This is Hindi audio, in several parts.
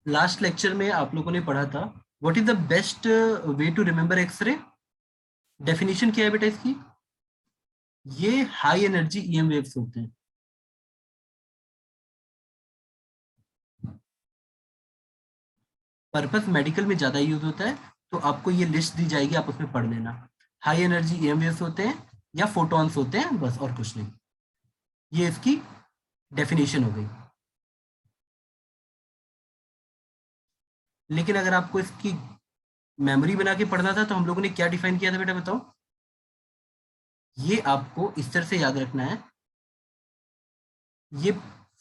लास्ट लेक्चर में आप लोगों ने पढ़ा था what is the best way to remember X-ray. Definition क्या है बेटा इसकी? ये हाई एनर्जी ईएम वेव्स होते हैं। पर्पस मेडिकल में ज्यादा यूज होता है, तो आपको ये लिस्ट दी जाएगी, आप उसमें पढ़ लेना। हाई एनर्जी ईएम वेव्स होते हैं या फोटॉन्स होते हैं, बस और कुछ नहीं। ये इसकी डेफिनेशन हो गई। लेकिन अगर आपको इसकी मेमोरी बना के पढ़ना था तो हम लोगों ने क्या डिफाइन किया था बेटा बताओ? ये आपको इस तरह से याद रखना है, ये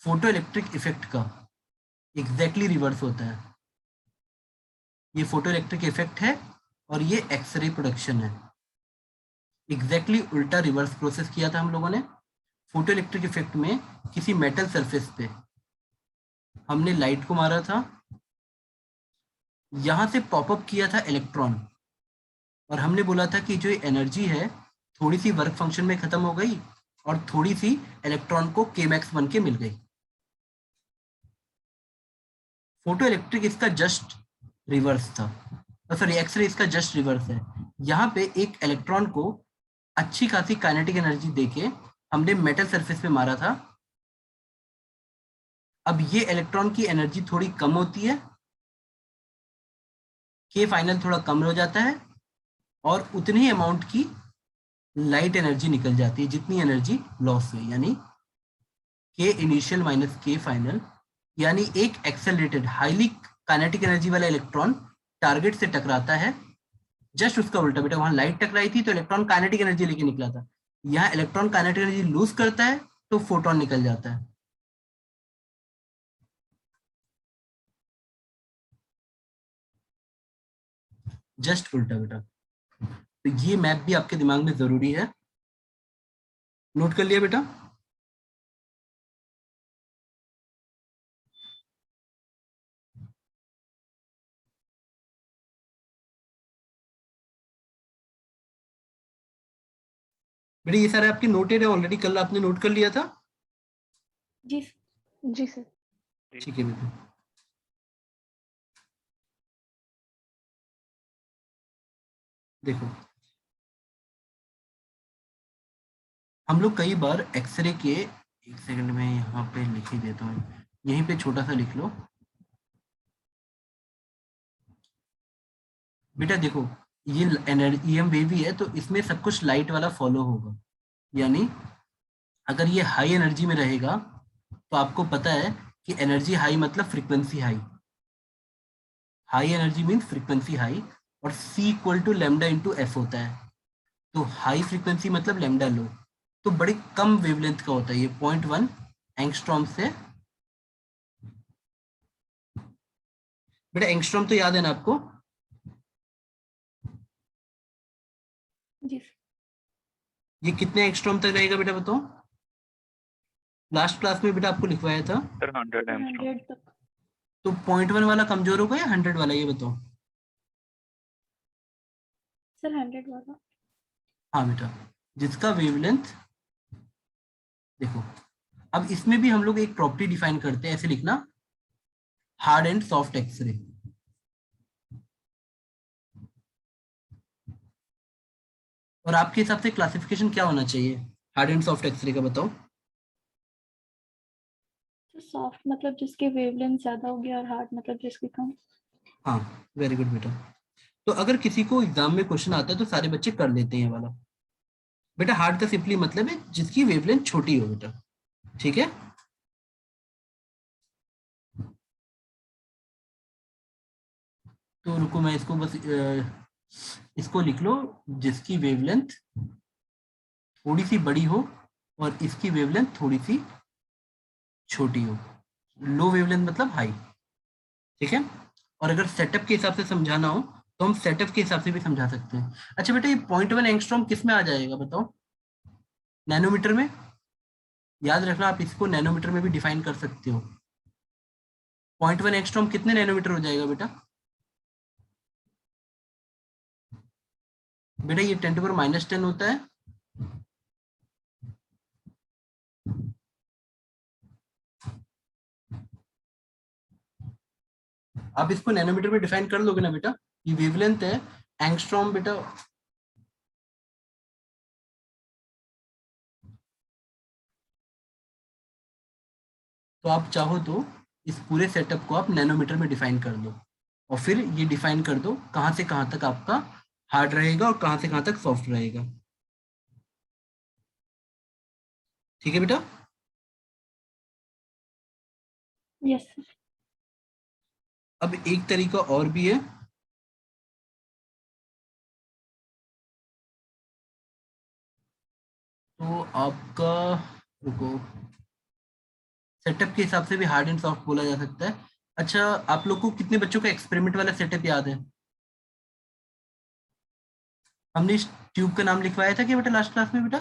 फोटो इलेक्ट्रिक इफेक्ट का एग्जैक्टली रिवर्स होता है। ये फोटो इलेक्ट्रिक इफेक्ट है और ये एक्सरे प्रोडक्शन है। एग्जैक्टली उल्टा रिवर्स प्रोसेस किया था हम लोगों ने। फोटो इलेक्ट्रिक इफेक्ट में किसी मेटल सरफेस पे हमने लाइट को मारा था, यहां से पॉपअप किया था इलेक्ट्रॉन, और हमने बोला था कि जो एनर्जी है थोड़ी सी वर्क फंक्शन में खत्म हो गई और थोड़ी सी इलेक्ट्रॉन को केमैक्स बन के मिल गई। फोटो इलेक्ट्रिक इसका जस्ट रिवर्स था, सॉरी एक्सरे इसका जस्ट रिवर्स है। यहाँ पे एक इलेक्ट्रॉन को अच्छी खासी काइनेटिक एनर्जी देके हमने मेटल सरफेस पे मारा था। अब ये इलेक्ट्रॉन की एनर्जी थोड़ी कम होती है, के फाइनल थोड़ा कम हो जाता है, और उतनी ही अमाउंट की लाइट एनर्जी निकल जाती है जितनी एनर्जी लॉस हुई, यानी के इनिशियल माइनस के फाइनल। यानी एक एक्सेलरेटेड हाईली काइनेटिक एनर्जी वाला इलेक्ट्रॉन टारगेट से टकराता है, जस्ट उसका उल्टा बेटा। वहां लाइट टकराई थी तो इलेक्ट्रॉन काइनेटिक एनर्जी लेके निकला था, यहाँ इलेक्ट्रॉन काइनेटिक एनर्जी लूज करता है तो फोटोन निकल जाता है। जस्ट उल्टा बेटा। तो ये मैप भी आपके दिमाग में जरूरी है, नोट कर लिया बेटा? बेटा ये सारे आपके नोटेड है ऑलरेडी, कल आपने नोट कर लिया था? जी जी सर। ठीक है बेटा। देखो हम लोग कई बार एक्सरे के, एक सेकंड में यहाँ पे लिख ही देता हूँ, यहीं पे छोटा सा लिख लो बेटा। देखो ये एनर्जी ईएम वेव ही है, तो इसमें सब कुछ लाइट वाला फॉलो होगा। यानी अगर ये हाई एनर्जी में रहेगा तो आपको पता है कि एनर्जी हाई मतलब frequency high. High energy means frequency high, और C equal to lambda into F होता है। तो हाई फ्रीक्वेंसी मतलब लेमडा लो, तो बड़ी कम वेवलेंथ का होता है ये, 0.1 एंगस्ट्रॉम से। बेटा एंगस्ट्रॉम तो याद है ना आपको? जी ये कितने एंगस्ट्रॉम तक रहेगा बेटा बताओ? लास्ट क्लास में बेटा आपको लिखवाया था सर 100 सर, एंगस्ट्रॉम। 100 तक। तो 0.1 वाला कमजोर होगा या 100 वाला, ये बताओ? सर 100 वाला। हाँ बेटा, जिसका वेवलेंथ, देखो अब इसमें भी हम लोग एक प्रॉपर्टी डिफाइन करते हैं, ऐसे लिखना, हार्ड एंड सॉफ्ट एक्सरे। और आपके हिसाब से क्लासिफिकेशन क्या होना चाहिए हार्ड एंड सॉफ्ट एक्सरे का, बताओ? तो सॉफ्ट मतलब जिसकी वेवलेंथ ज्यादा होगी और हार्ड मतलब जिसकी कम। हाँ वेरी गुड बेटा। तो अगर किसी को एग्जाम में क्वेश्चन आता है तो सारे बच्चे कर लेते हैं ये वाला। बेटा हार्ड का सिंपली मतलब है जिसकी वेवलेंथ छोटी हो बेटा, ठीक है? तो रुको मैं इसको बस इसको लिख लो, जिसकी वेवलेंथ थोड़ी सी बड़ी हो और इसकी वेवलेंथ थोड़ी सी छोटी हो। लो वेवलेंथ मतलब हाई, ठीक है? और अगर सेटअप के हिसाब से समझाना हो तो हम सेटअप के हिसाब से भी समझा सकते हैं। अच्छा बेटा ये 0.1 एंगस्ट्रॉम किस में आ जाएगा बताओ? नैनोमीटर में। याद रखना आप इसको नैनोमीटर में भी डिफाइन कर सकते हो। 0.1 एंगस्ट्रॉम कितने नैनोमीटर हो जाएगा बेटा? बेटा ये 10⁻⁻10 होता है। आप इसको नैनोमीटर में डिफाइन कर लोगे ना बेटा, ये वेवलेंथ है एंगस्ट्रॉम बेटा। तो आप चाहो तो इस पूरे सेटअप को आप नैनोमीटर में डिफाइन कर दो, और फिर ये डिफाइन कर दो कहाँ से कहाँ तक आपका हार्ड रहेगा और कहाँ से कहाँ तक सॉफ्ट रहेगा। ठीक है बेटा। Yes sir. अब एक तरीका और भी है, तो आपका, रुको, सेटअप के हिसाब से भी हार्ड एंड सॉफ्ट बोला जा सकता है। अच्छा, आप लोग को कितने बच्चों का एक्सपेरिमेंट वाला सेटअप याद है? हमने इस ट्यूब का नाम लिखवाया था कि बेटा लास्ट क्लास में बेटा?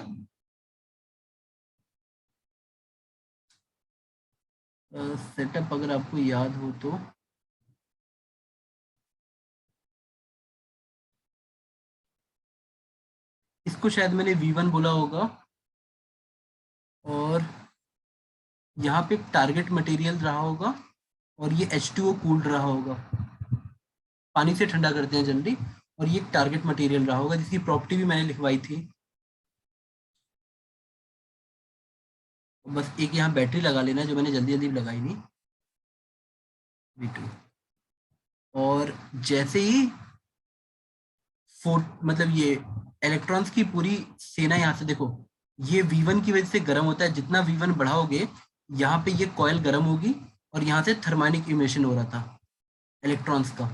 सेटअप अगर आपको याद हो तो, इसको शायद मैंने V1 बोला होगा, और यहाँ पे एक टारगेट मटेरियल रहा होगा, और ये H2O कूल्ड रहा होगा, पानी से ठंडा करते हैं जनरली, और ये एक टारगेट मटेरियल रहा होगा जिसकी प्रॉपर्टी भी मैंने लिखवाई थी। बस एक यहाँ बैटरी लगा लेना जो मैंने जल्दी जल्दी लगाई नहीं, V2। और जैसे ही मतलब ये इलेक्ट्रॉन्स की पूरी सेना यहाँ से देखो, ये V1 की वजह से गर्म होता है, जितना V1 बढ़ाओगे यहाँ पे ये कॉइल गर्म होगी, और यहाँ से थर्मोनिक इमिशन हो रहा था इलेक्ट्रॉन्स का।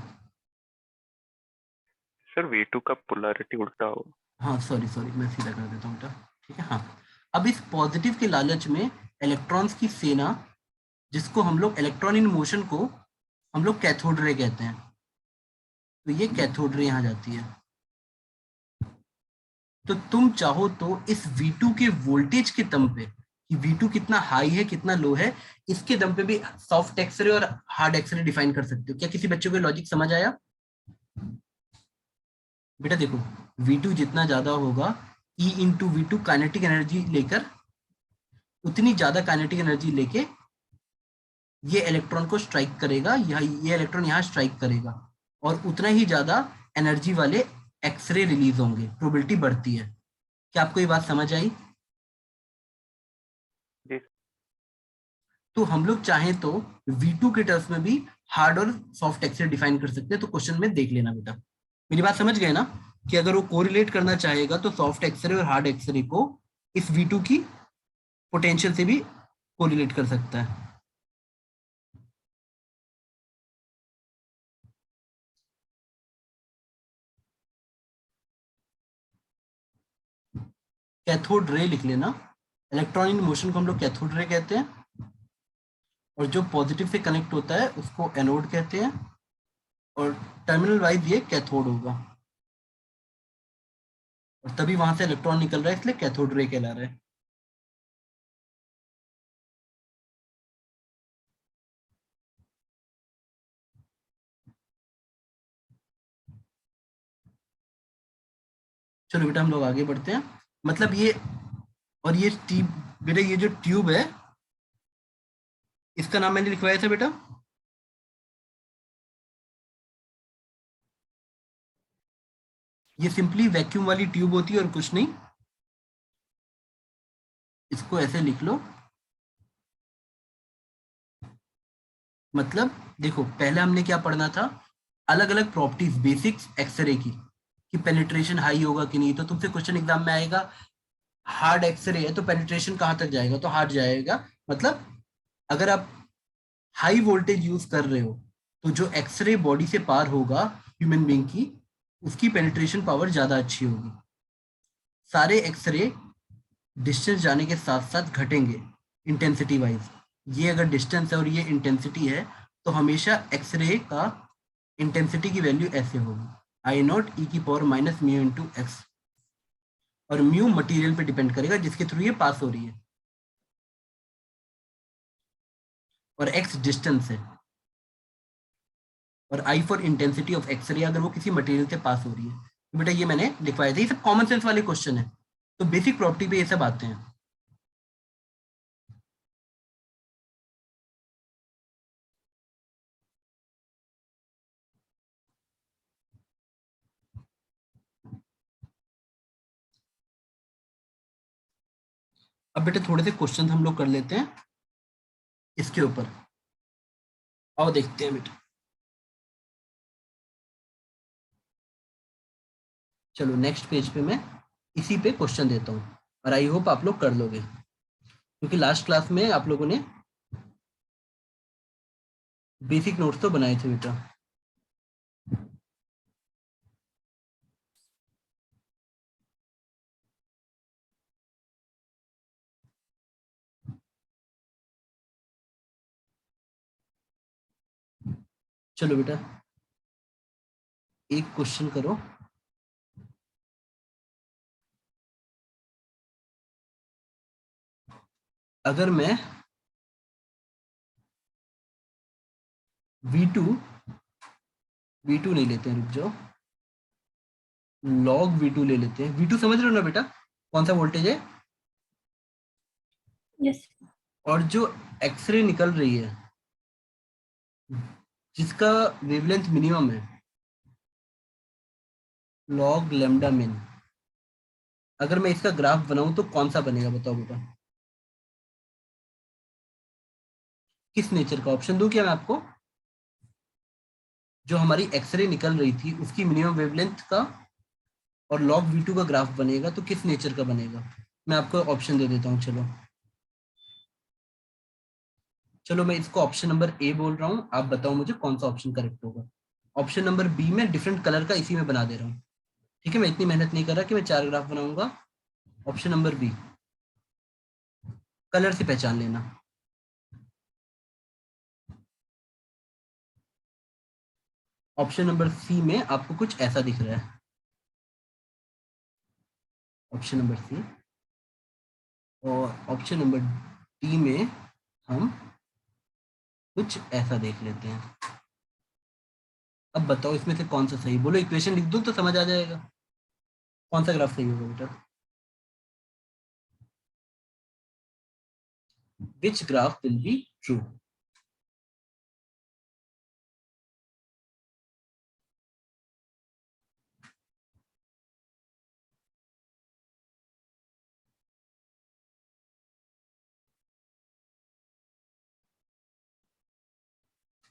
सर V2 का पोलैरिटी उल्टा हो। हाँ सॉरी सॉरी, मैं सीधा कर देता हूँ बेटा। ठीक है, हाँ। अब इस पॉजिटिव के लालच में इलेक्ट्रॉन्स की सेना, जिसको हम लोग इलेक्ट्रॉन इन मोशन को हम लोग कैथोड रे कहते हैं, तो ये कैथोड रे यहाँ जाती है। तो तुम चाहो तो इस V2 के वोल्टेज के दम पे, कि V2 कितना हाई है कितना लो है, इसके दम पे भी सॉफ्ट एक्सरे और हार्ड एक्सरे डिफाइन कर सकते हो। क्या किसी बच्चे को लॉजिक समझ आया? बेटा देखो, V2 जितना ज्यादा होगा, E into V2 kinetic energy लेकर, उतनी ज्यादा काइनेटिक एनर्जी लेके ये इलेक्ट्रॉन को स्ट्राइक करेगा, ये इलेक्ट्रॉन यहाँ स्ट्राइक करेगा, और उतना ही ज्यादा एनर्जी वाले एक्सरे रिलीज होंगे, प्रोबेबिलिटी बढ़ती है। क्या आपको ये बात समझ आई? जी। तो हम लोग चाहें तो V2 के टर्म्स में भी हार्ड और सॉफ्ट एक्सरे डिफाइन कर सकते हैं, तो क्वेश्चन में देख लेना बेटा। मेरी बात समझ गए ना, कि अगर वो कोरिलेट करना चाहेगा तो सॉफ्ट एक्सरे और हार्ड एक्सरे को इस V2 की पोटेंशियल से भी कोरिलेट कर सकता है। कैथोड रे लिख लेना, इलेक्ट्रॉन इन मोशन को हम लोग कैथोड रे कहते हैं, और जो पॉजिटिव से कनेक्ट होता है उसको एनोड कहते हैं, और टर्मिनल वाइज ये कैथोड होगा, और तभी वहां से इलेक्ट्रॉन निकल रहा है, इसलिए कैथोड रे कहला रहा है। चलो बेटा हम लोग आगे बढ़ते हैं। मतलब ये, और ये बेटा ये जो ट्यूब है, इसका नाम मैंने लिखवाया था बेटा, ये सिंपली वैक्यूम वाली ट्यूब होती है और कुछ नहीं। इसको ऐसे लिख लो। मतलब देखो, पहले हमने क्या पढ़ना था, अलग अलग प्रॉपर्टीज बेसिक्स एक्सरे की, कि पेनिट्रेशन हाई होगा कि नहीं। तो तुमसे क्वेश्चन एग्जाम में आएगा, हार्ड एक्सरे है तो पेनिट्रेशन कहाँ तक जाएगा, तो हार्ड जाएगा। मतलब अगर आप हाई वोल्टेज यूज कर रहे हो, तो जो एक्सरे बॉडी से पार होगा ह्यूमन बीइंग की, उसकी पेनिट्रेशन पावर ज्यादा अच्छी होगी। सारे एक्सरे डिस्टेंस जाने के साथ साथ घटेंगे इंटेंसिटी वाइज। ये अगर डिस्टेंस है और ये इंटेंसिटी है, तो हमेशा एक्सरे का इंटेंसिटी की वैल्यू ऐसे होगी, I0 e⁻⁻μ इंटू एक्स, और म्यू मटेरियल पे डिपेंड करेगा जिसके थ्रू ये पास हो रही है, और एक्स डिस्टेंस है, और I for intensity of x ray अगर वो किसी मटेरियल से पास हो रही है। तो बेटा ये मैंने लिखवाया था, ये सब कॉमन सेंस वाले क्वेश्चन है, तो बेसिक प्रॉपर्टी पे ये सब आते हैं। अब बेटा थोड़े से क्वेश्चन हम लोग कर लेते हैं इसके ऊपर, आओ देखते हैं बेटा। चलो नेक्स्ट पेज पे मैं इसी पे क्वेश्चन देता हूँ और आई होप आप लोग कर लोगे, क्योंकि लास्ट क्लास में आप लोगों ने बेसिक नोट्स तो बनाए थे बेटा। चलो बेटा एक क्वेश्चन करो। अगर मैं V2 नहीं लेते हैं, रुक जाओ, log V2 ले लेते हैं। V2 समझ रहे हो ना बेटा, कौन सा वोल्टेज है? यस। और जो एक्सरे निकल रही है जिसका वेवलेंथ मिनिमम है, log लैम्डा मिन, अगर मैं इसका ग्राफ बनाऊं तो कौन सा बनेगा बताओ बेटा? किस नेचर का? ऑप्शन दूं क्या मैं आपको? जो हमारी एक्सरे निकल रही थी उसकी मिनिमम वेवलेंथ का और log V2 का ग्राफ बनेगा तो किस नेचर का बनेगा? मैं आपको ऑप्शन दे देता हूँ। चलो मैं इसको ऑप्शन नंबर ए बोल रहा हूँ, आप बताओ मुझे कौन सा ऑप्शन करेक्ट होगा। ऑप्शन नंबर बी में डिफरेंट कलर का इसी में बना दे रहा हूँ, ठीक है? मैं इतनी मेहनत नहीं कर रहा कि मैं 4 ग्राफ बनाऊंगा। ऑप्शन नंबर बी, कलर से पहचान लेना। ऑप्शन नंबर सी में आपको कुछ ऐसा दिख रहा है, ऑप्शन नंबर सी। और ऑप्शन नंबर डी में हम कुछ ऐसा देख लेते हैं। अब बताओ इसमें से कौन सा सही, बोलो, इक्वेशन लिख दूं तो समझ आ जाएगा कौन सा ग्राफ सही होगा बेटा। Which graph will be true?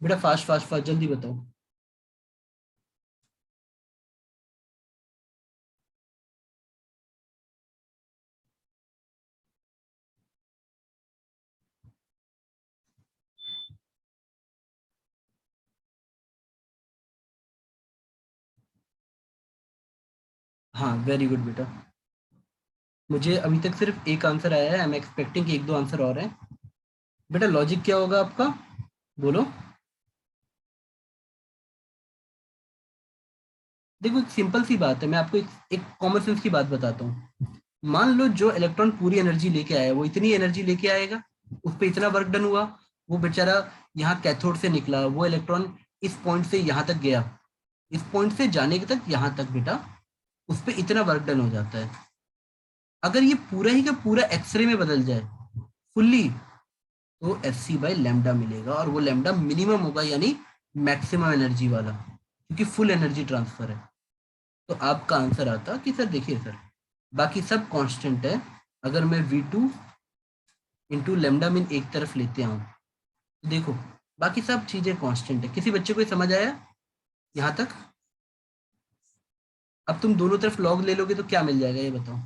बेटा फास्ट फास्ट फास्ट जल्दी बताओ। हाँ वेरी गुड बेटा, मुझे अभी तक सिर्फ एक आंसर आया है, आई एम एक्सपेक्टिंग कि 1-2 आंसर और हैं। बेटा लॉजिक क्या होगा आपका, बोलो। देखो सिंपल सी बात है, मैं आपको एक कॉमन सेंस की बात बताता हूँ। मान लो जो इलेक्ट्रॉन पूरी एनर्जी लेके आया वो इतनी एनर्जी लेके आएगा, उस पर इतना वर्क डन हुआ, वो बेचारा यहाँ कैथोड से निकला, वो इलेक्ट्रॉन इस पॉइंट से यहाँ तक गया, इस पॉइंट से जाने तक यहाँ तक बेटा उस पर इतना वर्क डन हो जाता है। अगर ये पूरा ही का पूरा एक्सरे में बदल जाए फुल्ली, तो Hc/लैम्डा मिलेगा, और वो लैम्डा मिनिमम होगा यानी मैक्सिमम एनर्जी वाला, क्योंकि फुल एनर्जी ट्रांसफर है। तो आपका आंसर आता कि सर देखिए सर, बाकी सब कांस्टेंट है, अगर मैं V2 इंटू लैम्डा मिन एक तरफ लेते आऊं तो देखो बाकी सब चीजें कांस्टेंट है। किसी बच्चे को ये समझ आया यहाँ तक? अब तुम दोनों तरफ लॉग ले लोगे तो क्या मिल जाएगा ये बताओ।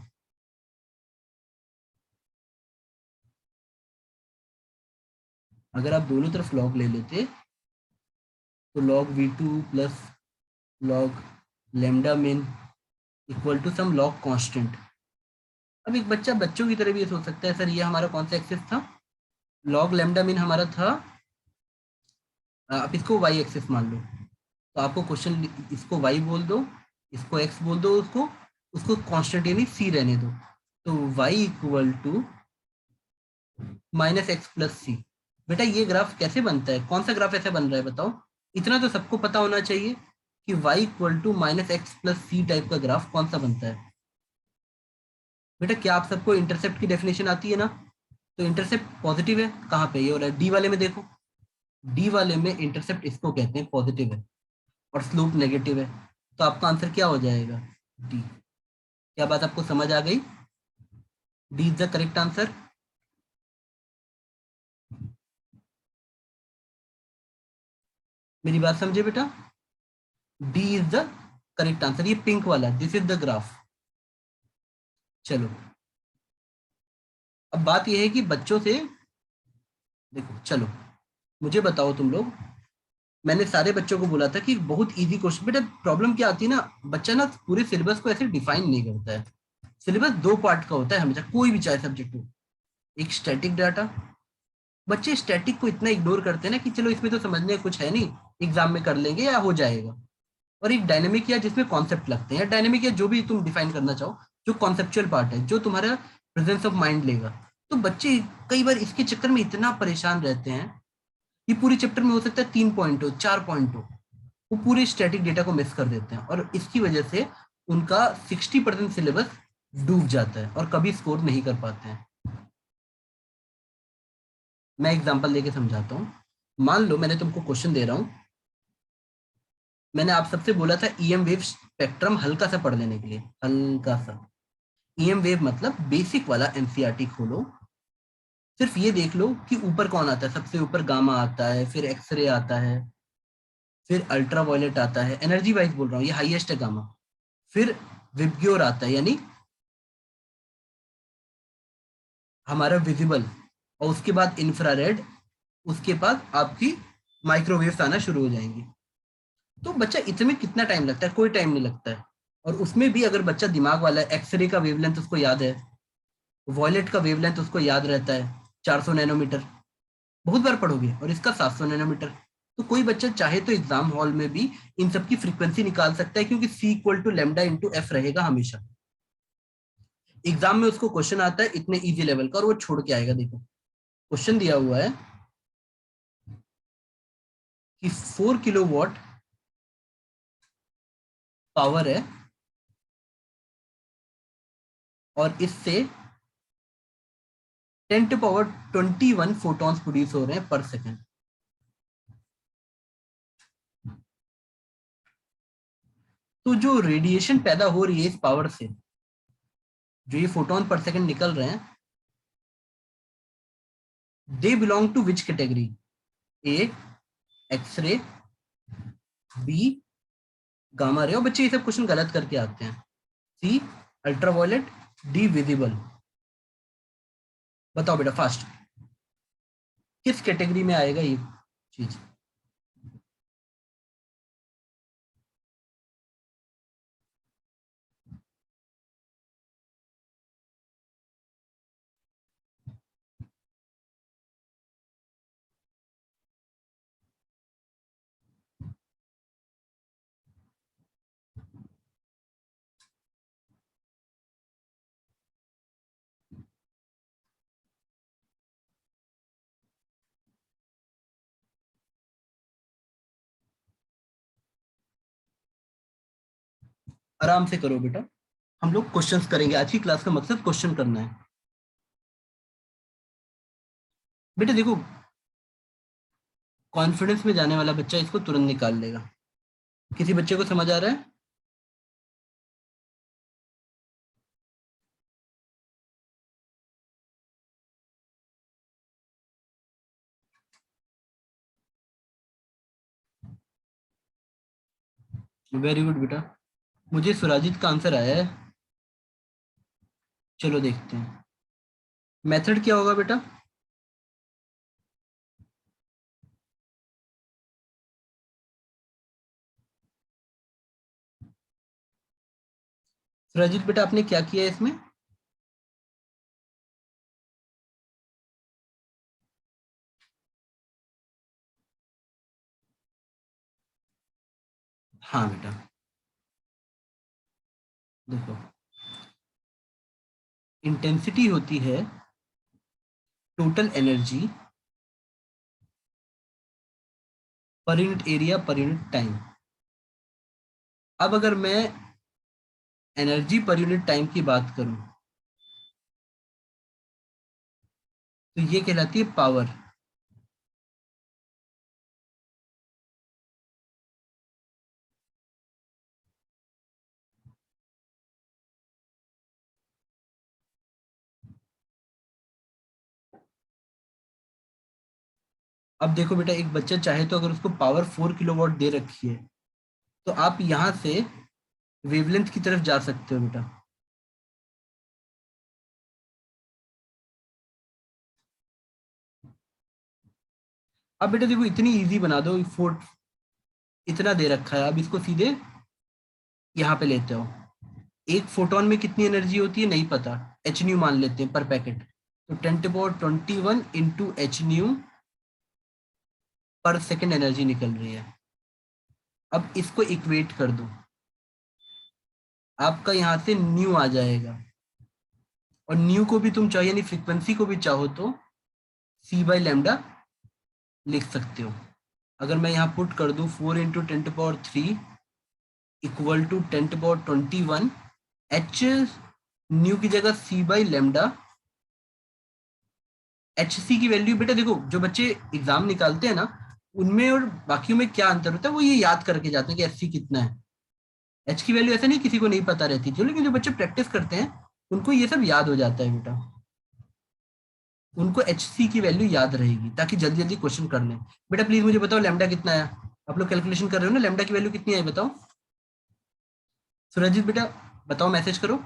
अगर आप दोनों तरफ लॉग ले लेते तो log V2 plus log lambda min equal to some log constant. अब एक बच्चा बच्चों की तरह भी ये सोच सकता है, सर ये हमारा कौन सा एक्सिस था, log लैम्डा मिन हमारा था, आप इसको y एक्सिस मान लो, तो आपको क्वेश्चन इसको y बोल दो, इसको x बोल दो, उसको उसको कांस्टेंट यानी c रहने दो, तो y equal to minus X plus C. बेटा ये ग्राफ कैसे बनता है, कौन सा ग्राफ ऐसे बन रहा है बताओ? इतना तो सबको पता होना चाहिए कि y equal to minus X plus C type का ग्राफ कौन सा बनता है। बेटा क्या आप सबको इंटरसेप्ट की डेफिनेशन आती है ना? तो इंटरसेप्ट पॉजिटिव है, कहाँ पे ये हो रहा है, डी वाले में देखो, डी वाले में इंटरसेप्ट इसको कहते हैं पॉजिटिव है और स्लोप नेगेटिव है, तो आपका आंसर क्या हो जाएगा, डी। क्या बात आपको समझ आ गई? D is the correct answer. मेरी बात समझे बेटा? D is the correct answer, ये पिंक वाला, दिस इज द ग्राफ। चलो, अब बात यह है कि बच्चों से देखो, चलो मुझे बताओ तुम लोग, मैंने सारे बच्चों को बोला था कि बहुत इजी क्वेश्चन, बेटा प्रॉब्लम क्या आती है ना, बच्चा ना पूरे सिलेबस को ऐसे डिफाइन नहीं करता है। सिलेबस दो पार्ट का होता है हमेशा, कोई भी चाहे सब्जेक्ट हो। एक स्टैटिक डाटा, बच्चे स्टैटिक को इतना इग्नोर करते हैं ना कि चलो इसमें तो समझने कुछ है नहीं, एग्जाम में कर लेंगे या हो जाएगा। और एक डायनेमिक या जिसमें कॉन्सेप्ट लगते हैं, डायनेमिक या जो भी तुम डिफाइन करना चाहो, जो कॉन्सेप्चुअल पार्ट है, जो तुम्हारा प्रेजेंस ऑफ माइंड लेगा। तो बच्चे कई बार इसके चक्कर में इतना परेशान रहते हैं कि पूरे चैप्टर में हो सकता है 3 पॉइंट हो, 4 पॉइंट हो, वो पूरे स्टैटिक डेटा को मिस कर देते हैं, और इसकी वजह से उनका 60% सिलेबस डूब जाता है और कभी स्कोर नहीं कर पाते हैं। मैं एग्जांपल लेके समझाता हूँ। मान लो मैंने तुमको क्वेश्चन दे रहा हूँ, मैंने आप सबसे बोला था ईएम वेव स्पेक्ट्रम हल्का सा पढ़ लेने के लिए, हल्का सा। ईएम वेव मतलब बेसिक वाला एनसीईआरटी खोलो, सिर्फ ये देख लो कि ऊपर कौन आता है। सबसे ऊपर गामा आता है, फिर एक्सरे आता है, फिर अल्ट्रा वायलेट आता है, एनर्जी वाइज बोल रहा हूँ, ये हाईएस्ट है गामा। फिर विबग्योर आता है, यानी हमारा विजिबल, और उसके बाद इंफ्रारेड, उसके बाद आपकी माइक्रोवेव्स आना शुरू हो जाएंगी। तो बच्चा इसमें कितना टाइम लगता है? कोई टाइम नहीं लगता है। और उसमें भी अगर बच्चा दिमाग वाला है, एक्सरे का वेवलेंथ उसको याद है, वॉयलेट का वेवलेंथ उसको याद रहता है, 400 नैनोमीटर, बहुत बार पढ़ोगे, और इसका 700 नैनोमीटर। तो कोई बच्चा चाहे तो एग्जाम हॉल में भी इन सबकी फ्रीक्वेंसी निकाल सकता है, क्योंकि C equal to lambda into F रहेगा हमेशा। एग्जाम में उसको क्वेश्चन आता है इतने इजी लेवल का और वो छोड़ के आएगा। देखो क्वेश्चन दिया हुआ है कि 4 किलोवाट पावर है और इससे 10 टू पावर 21 फोटॉन्स प्रोड्यूस हो रहे हैं पर सेकेंड। तो जो रेडिएशन पैदा हो रही है इस पावर से, जो ये फोटोन पर सेकेंड निकल रहे हैं, they belong to which category? A X-ray, B gamma ray, और बच्चे ये सब क्वेश्चन गलत करके आते हैं, सी अल्ट्रावायलेट, डी विजिबल। बताओ बेटा फास्ट, किस कैटेगरी में आएगा ये चीज? आराम से करो बेटा, हम लोग क्वेश्चंस करेंगे, आज की क्लास का मकसद क्वेश्चन करना है। बेटा देखो, कॉन्फिडेंस में जाने वाला बच्चा इसको तुरंत निकाल लेगा। किसी बच्चे को समझ आ रहा है? वेरी गुड बेटा, मुझे सुराजित का आंसर आया है। चलो देखते हैं मेथड क्या होगा बेटा। सुराजित बेटा आपने क्या किया है इसमें? हाँ बेटा, देखो इंटेंसिटी होती है total energy per unit area per unit time. अब अगर मैं एनर्जी पर यूनिट टाइम की बात करूं तो ये कहलाती है पावर। अब देखो बेटा, एक बच्चा चाहे तो अगर उसको पावर 4 किलोवाट दे रखी है तो आप यहां से वेवलेंथ की तरफ जा सकते हो बेटा। अब बेटा देखो, इतनी इजी बना दो, फोर इतना दे रखा है, अब इसको सीधे यहाँ पे लेते हो। एक फोटोन में कितनी एनर्जी होती है नहीं पता, एच न्यू मान लेते हैं पर पैकेट, तो 10 to the power 21 into H new पर सेकेंड एनर्जी निकल रही है। अब इसको इक्वेट कर दो, आपका यहाँ से न्यू आ जाएगा, और न्यू को भी तुम चाहो यानी फ्रीक्वेंसी को भी चाहो तो c/λ लिख सकते हो। अगर मैं यहाँ पुट कर दूं 4 × 10⁻³ इक्वल टू 10⁻21, एच न्यू की जगह c/λ, एच सी की वैल्यू बेटा देखो, जो बच्चे एग्जाम निकालते हैं ना उनमें और बाकियों में क्या अंतर होता है वो ये याद करके जाते हैं कि एच सी कितना है। एच की वैल्यू ऐसा नहीं किसी को नहीं पता रहती जो, लेकिन जो बच्चे प्रैक्टिस करते हैं उनको ये सब याद हो जाता है बेटा, उनको एच सी की वैल्यू याद रहेगी ताकि जल्दी जल्दी क्वेश्चन कर लें। बेटा प्लीज मुझे बताओ लैम्डा कितना है, आप लोग कैलकुलेशन कर रहे हो ना, लैम्डा की वैल्यू कितनी आई बताओ। सुरजीत बेटा बताओ, मैसेज करो,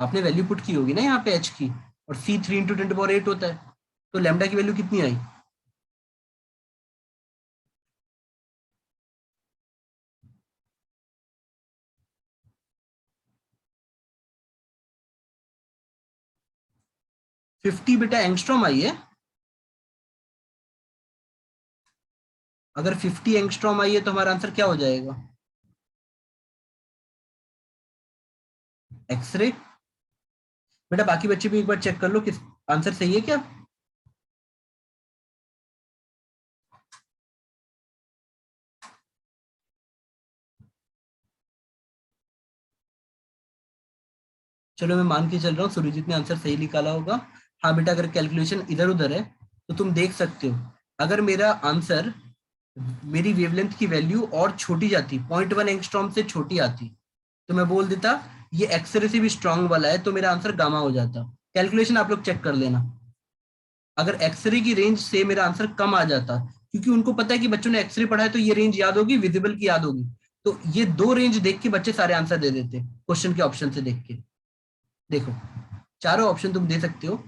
आपने वैल्यू पुट की होगी ना यहाँ पे एच की, और सी 3 × 10⁸ होता है, तो लैम्डा की वैल्यू कितनी आई। फिफ्टी बेटा एंगस्ट्रॉम आई है। अगर 50 एंगस्ट्रॉम आई है तो हमारा आंसर क्या हो जाएगा, एक्सरे। बेटा बाकी बच्चे भी एक बार चेक कर लो किस आंसर सही है क्या। चलो मैं मान के चल रहा हूँ सुरजीत ने आंसर सही निकाला होगा। हाँ बेटा, अगर कैलकुलेशन इधर उधर है तो तुम देख सकते हो, अगर मेरा आंसर मेरी वेवलेंथ की वैल्यू और छोटी जाती, 0.1 एंगस्ट्रॉम से छोटी आती, तो मैं बोल देता ये एक्सरे से भी स्ट्रांग वाला है, तो मेरा आंसर गामा हो जाता। कैलकुलेशन आप लोग चेक कर लेना, अगर एक्सरे की रेंज से मेरा आंसर कम आ जाता, क्योंकि उनको पता है कि बच्चों ने एक्सरे पढ़ा है तो ये रेंज याद होगी, विजिबल की याद होगी, तो ये दो रेंज देख के बच्चे सारे आंसर दे देते क्वेश्चन के ऑप्शन से देख के। देखो चारों ऑप्शन तुम दे सकते हो,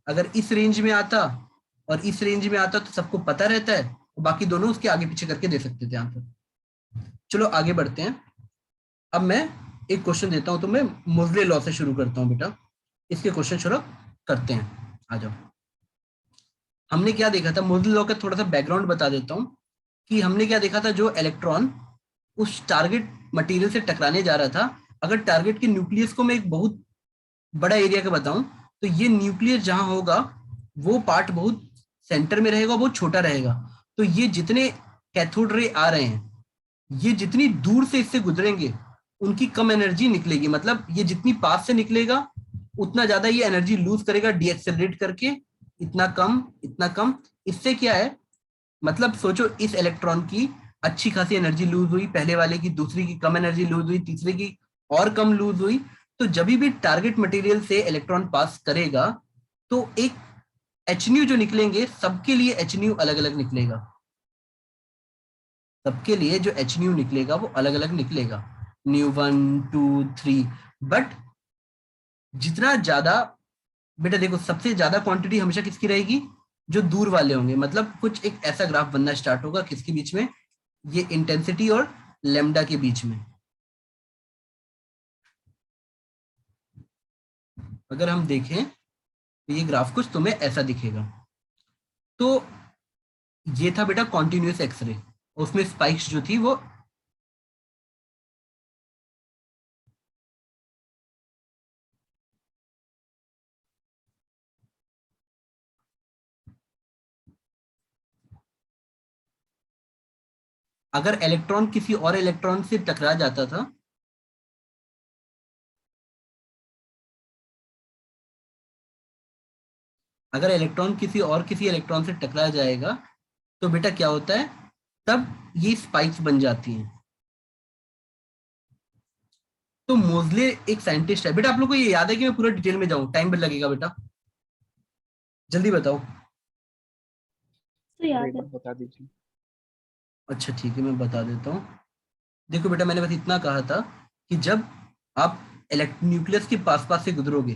अगर इस रेंज में आता और इस रेंज में आता तो सबको पता रहता है, और बाकी दोनों उसके आगे पीछे करके दे सकते थे आंसर। चलो आगे बढ़ते हैं। अब मैं एक क्वेश्चन देता हूं, तो मैं मोजले लॉ से शुरू करता हूं बेटा, इसके क्वेश्चन शुरू करते हैं, आ जाओ। हमने क्या देखा था, मोजले लॉ का थोड़ा सा बैकग्राउंड बता देता हूं कि हमने क्या देखा था, जो इलेक्ट्रॉन उस टारगेट मटेरियल से टकराने जा रहा था, अगर टारगेट के न्यूक्लियस को मैं एक बहुत बड़ा एरिया का बताऊं, तो ये न्यूक्लियस जहां होगा वो पार्ट बहुत सेंटर में रहेगा, बहुत छोटा रहेगा, तो ये जितने कैथोड रे आ रहे हैं ये जितनी दूर से इससे गुजरेंगे उनकी कम एनर्जी निकलेगी, मतलब ये जितनी पास से निकलेगा उतना ज्यादा ये एनर्जी लूज करेगा डीएक्सेलरेट करके, इतना कम इतना कम। इससे क्या है, मतलब सोचो इस इलेक्ट्रॉन की अच्छी खासी एनर्जी लूज हुई, पहले वाले की, दूसरी की कम एनर्जी लूज हुई, तीसरे की और कम लूज हुई, तो जब भी टारगेट मटेरियल से इलेक्ट्रॉन पास करेगा तो एक एच न्यू जो निकलेंगे, सबके लिए एच न्यू अलग अलग निकलेगा, सबके लिए जो एच न्यू निकलेगा वो अलग अलग निकलेगा, न्यू 1 2 3। बट जितना ज्यादा, बेटा देखो सबसे ज्यादा क्वांटिटी हमेशा किसकी रहेगी, जो दूर वाले होंगे, मतलब कुछ एक ऐसा ग्राफ बनना स्टार्ट होगा किसके बीच में, ये इंटेंसिटी और लेमडा के बीच में। अगर हम देखें तो ये ग्राफ कुछ तुम्हें ऐसा दिखेगा, तो ये था बेटा कॉन्टिन्यूस एक्सरे, उसमें स्पाइक्स जो थी वो, अगर इलेक्ट्रॉन किसी और इलेक्ट्रॉन से टकरा जाता था, अगर इलेक्ट्रॉन किसी इलेक्ट्रॉन से टकरा जाएगा तो बेटा क्या होता है, तब ये स्पाइक्स बन जाती हैं। तो मोजले एक साइंटिस्ट है बेटा, आप लोग को ये याद है कि मैं पूरा डिटेल में जाऊं, टाइम भी लगेगा बेटा, जल्दी बताओ। तो याद एक है। बार बता दीजिए। अच्छा ठीक है, मैं बता देता हूँ। देखो बेटा, मैंने बस इतना कहा था कि जब आप न्यूक्लियस के पास पास से गुजरोगे,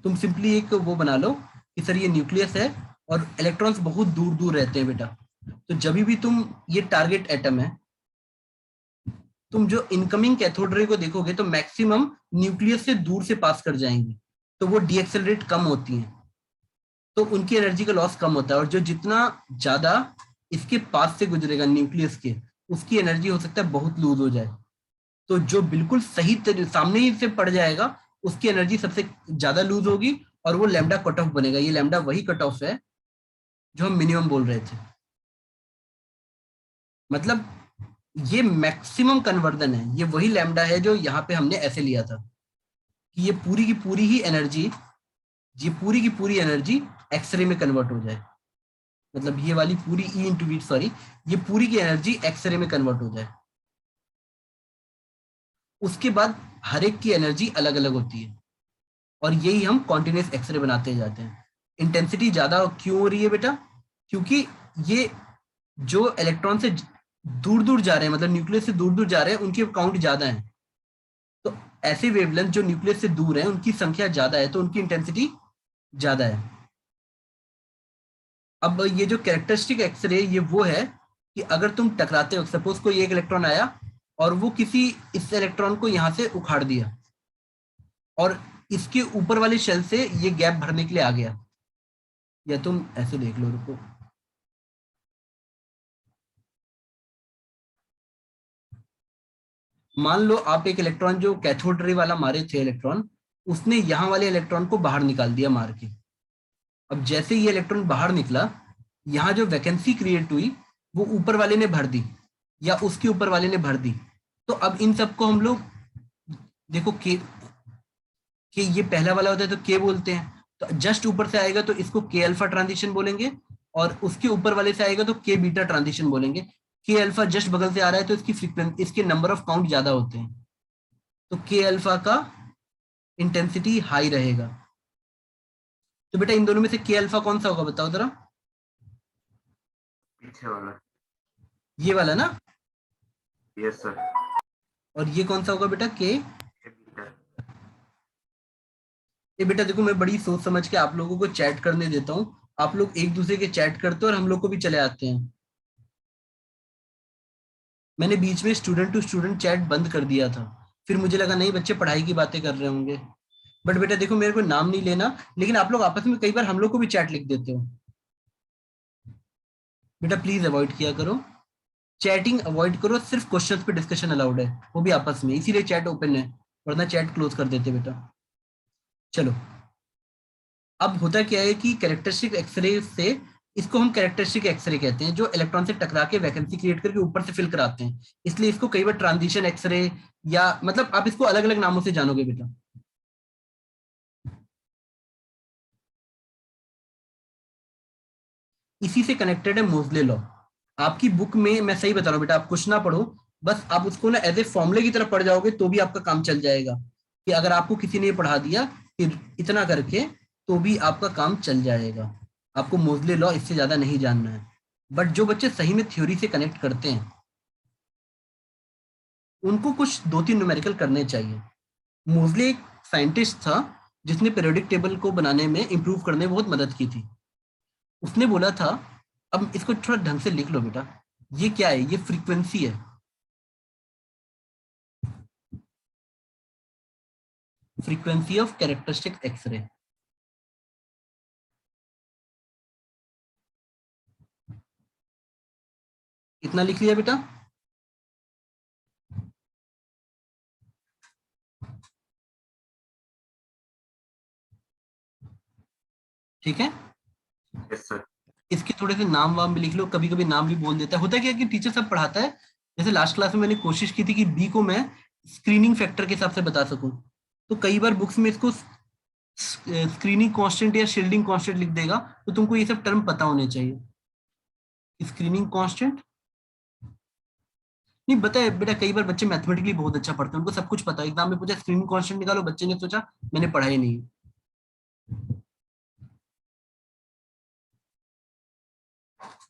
तुम सिंपली एक वो बना लो कि सर ये न्यूक्लियस है और इलेक्ट्रॉन्स बहुत दूर दूर रहते हैं बेटा। तो जब भी तुम, ये टारगेट एटम है, तुम जो इनकमिंग कैथोड रे को देखोगे तो मैक्सिमम न्यूक्लियस से दूर से पास कर जाएंगे, तो वो डीएक्सेलरेट कम होती हैं, तो उनकी एनर्जी का लॉस कम होता है। और जो जितना ज्यादा इसके पास से गुजरेगा न्यूक्लियस के, उसकी एनर्जी हो सकता है बहुत लूज हो जाए। तो जो बिल्कुल सही सामने ही से पड़ जाएगा, उसकी एनर्जी सबसे ज्यादा लूज होगी और वो लैम्डा कट ऑफ बनेगा। ये लैम्डा वही कट ऑफ है जो हम मिनिमम बोल रहे थे। मतलब ये मैक्सिमम कन्वर्जन है, ये वही लैम्डा है जो यहाँ पे हमने ऐसे लिया था कि ये पूरी की पूरी ही एनर्जी, ये पूरी की पूरी एनर्जी एक्सरे में कन्वर्ट हो जाए। मतलब ये वाली पूरी ई इंटू वी, सॉरी, ये पूरी की एनर्जी एक्सरे में कन्वर्ट हो जाए। उसके बाद हर एक की एनर्जी अलग अलग होती है और यही हम कॉन्टिन्यूस एक्सरे बनाते जाते हैं। इंटेंसिटी ज्यादा क्यों हो रही है बेटा? क्योंकि ये जो इलेक्ट्रॉन से दूर दूर जा रहे हैं, मतलब न्यूक्लियस से दूर दूर जा रहे हैं, उनकी काउंट ज्यादा है। तो ऐसे वेवलेंथ जो न्यूक्लियस से दूर है, उनकी संख्या ज्यादा है, तो उनकी इंटेंसिटी ज्यादा है। अब ये जो कैरेक्टरिस्टिक एक्सरे, ये वो है कि अगर तुम टकराते हो, सपोज कोई एक इलेक्ट्रॉन आया और वो किसी इस इलेक्ट्रॉन को यहां से उखाड़ दिया और इसके ऊपर वाले शेल से ये गैप भरने के लिए आ गया, या तुम ऐसे देख लो, रुको, मान लो आप एक इलेक्ट्रॉन जो कैथोड रे वाला मारे थे इलेक्ट्रॉन, उसने यहाँ वाले इलेक्ट्रॉन को बाहर निकाल दिया मार के। अब जैसे ये इलेक्ट्रॉन बाहर निकला, यहाँ जो वैकेंसी क्रिएट हुई वो ऊपर वाले ने भर दी या उसके ऊपर वाले ने भर दी। तो अब इन सबको हम लोग, देखो के ये पहला वाला होता है तो के बोलते हैं, तो जस्ट ऊपर से आएगा तो इसको के अल्फा ट्रांजिशन बोलेंगे, और उसके ऊपर वाले से आएगा तो के बीटा ट्रांजिशन बोलेंगे। के अल्फा जस्ट बगल से आ रहा है तो इसकी फ्रीक्वेंसी, इसके नंबर ऑफ काउंट ज्यादा होते हैं, तो के अल्फा का इंटेंसिटी हाई रहेगा। तो बेटा इन दोनों में से के अल्फा कौन सा होगा, बताओ जरा। पीछे वाला। ये वाला ना। Yes sir. और ये कौन सा होगा बेटा, के। ये बेटा देखो, मैं बड़ी सोच समझ के आप लोगों को चैट करने देता हूँ, आप लोग एक दूसरे के चैट करते हो और हम लोग को भी चले आते हैं। मैंने बीच में स्टूडेंट टू स्टूडेंट चैट बंद कर दिया था, फिर मुझे लगा नहीं बच्चे पढ़ाई की बातें कर रहे होंगे। बट बेटा देखो, मेरे को नाम नहीं लेना, लेकिन आप लोग आपस में कई बार हम लोग को भी चैट लिख देते हो। बेटा प्लीज अवॉइड किया करो, चैटिंग अवॉइड करो, सिर्फ क्वेश्चंस पे डिस्कशन अलाउड है, वो भी आपस में, इसीलिए चैट ओपन है, वरना चैट क्लोज कर देते बेटा। चलो, अब होता क्या है कि कैरेक्टरिस्टिक एक्सरे से, इसको हम कैरेक्टरिस्टिक एक्सरे कहते हैं, जो इलेक्ट्रॉन से टकरा के वैकेंसी क्रिएट करके ऊपर से फिल कराते हैं, इसलिए इसको कई बार ट्रांजिशन एक्सरे, या मतलब आप इसको अलग अलग नामों से जानोगे बेटा। इसी से कनेक्टेड है मोजले लॉ। आपकी बुक में, मैं सही बता रहा हूँ बेटा, आप कुछ ना पढ़ो, बस आप उसको ना एज ए फॉर्मूले की तरफ पढ़ जाओगे तो भी आपका काम चल जाएगा। कि अगर आपको किसी ने पढ़ा दिया कि इतना करके, तो भी आपका काम चल जाएगा। आपको मोजले लॉ इससे ज्यादा नहीं जानना है। बट जो बच्चे सही में थ्योरी से कनेक्ट करते हैं, उनको कुछ 2-3 न्यूमेरिकल करने चाहिए। मोजले एक साइंटिस्ट था जिसने पीरियोडिक टेबल को बनाने में, इंप्रूव करने में बहुत मदद की थी। उसने बोला था, अब इसको थोड़ा ढंग से लिख लो बेटा, ये क्या है, ये फ्रीक्वेंसी है, फ्रीक्वेंसी ऑफ कैरेक्टरिस्टिक एक्सरे। कितना लिख लिया बेटा? ठीक है, यस सर। इसके थोड़े से नाम वाम भी लिख लो, कभी कभी नाम भी बोल देता है। होता क्या है कि टीचर सब पढ़ाता है, जैसे लास्ट क्लास में मैंने कोशिश की थी कि बी को मैं स्क्रीनिंग फैक्टर के हिसाब से बता सकूं, तो कई बार बुक्स में इसको स्क्रीनिंग कांस्टेंट या शील्डिंग कांस्टेंट लिख देगा, तो तुमको ये सब टर्म पता होने चाहिए। स्क्रीनिंग कांस्टेंट नहीं, बताए बेटा, कई बार बच्चे मैथमेटिकली बहुत अच्छा पढ़ते हैं, उनको सब कुछ पता है, एग्जाम में पूछा स्क्रीनिंग कांस्टेंट निकालो, बच्चे ने सोचा मैंने पढ़ा ही नहीं।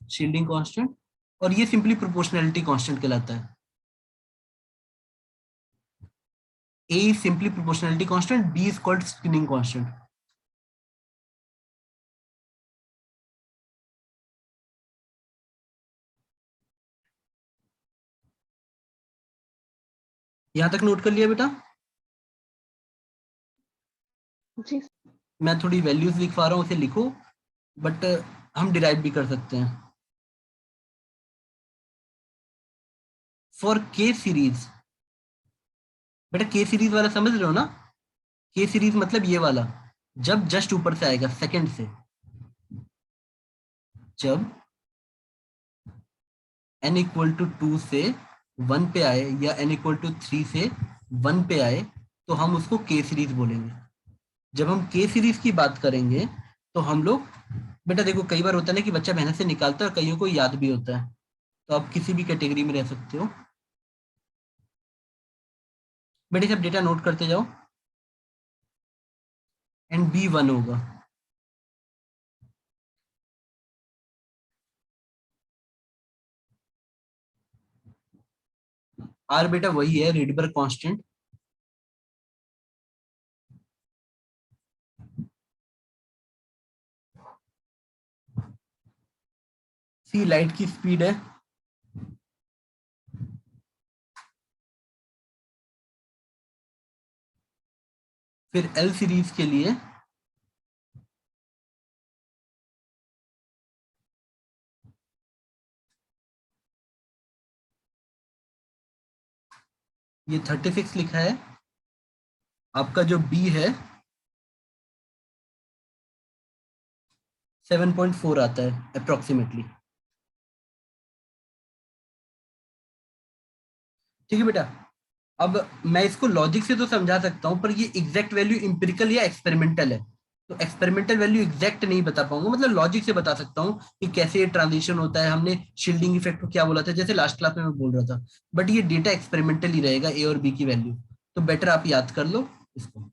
शील्डिंग कांस्टेंट, और ये सिंपली प्रोपोर्शनैलिटी कांस्टेंट कहलाता है। A is simply proportionality constant, B is called screening constant. यहां तक नोट कर लिया बेटा? जी मैं थोड़ी वैल्यूज लिखवा रहा हूं, उसे लिखो, बट हम डिराइव भी कर सकते हैं। फॉर के सीरीज, बेटा के सीरीज वाला समझ रहे हो ना? के सीरीज मतलब ये वाला, जब जस्ट ऊपर से आएगा सेकंड से, जब n इक्वल टू 2 से 1 पे आए या n इक्वल टू 3 से 1 पे आए, तो हम उसको के सीरीज बोलेंगे। जब हम के सीरीज की बात करेंगे तो हम लोग, बेटा देखो कई बार होता है ना कि बच्चा मेहनत से निकालता है और कईयों को याद भी होता है, तो आप किसी भी कैटेगरी में रह सकते हो। बेटे सब डेटा नोट करते जाओ। एंड बी 1 होगा। आर बेटा वही है, रिडबर्ग कांस्टेंट। सी लाइट की स्पीड है। फिर एल सीरीज के लिए ये 36 लिखा है। आपका जो बी है 7.4 आता है अप्रोक्सीमेटली। ठीक है बेटा, अब मैं इसको लॉजिक से तो समझा सकता हूं, पर ये एग्जैक्ट वैल्यू इंपिरिकल या एक्सपेरिमेंटल है, तो एक्सपेरिमेंटल वैल्यू एग्जैक्ट नहीं बता पाऊंगा, मतलब लॉजिक से बता सकता हूँ कि कैसे ये ट्रांजिशन होता है। हमने शील्डिंग इफेक्ट को क्या बोला था, जैसे लास्ट क्लास में मैं बोल रहा था, बट ये डेटा एक्सपेरिमेंटल ही रहेगा, ए और बी की वैल्यू। तो बेटर आप याद कर लो इसको,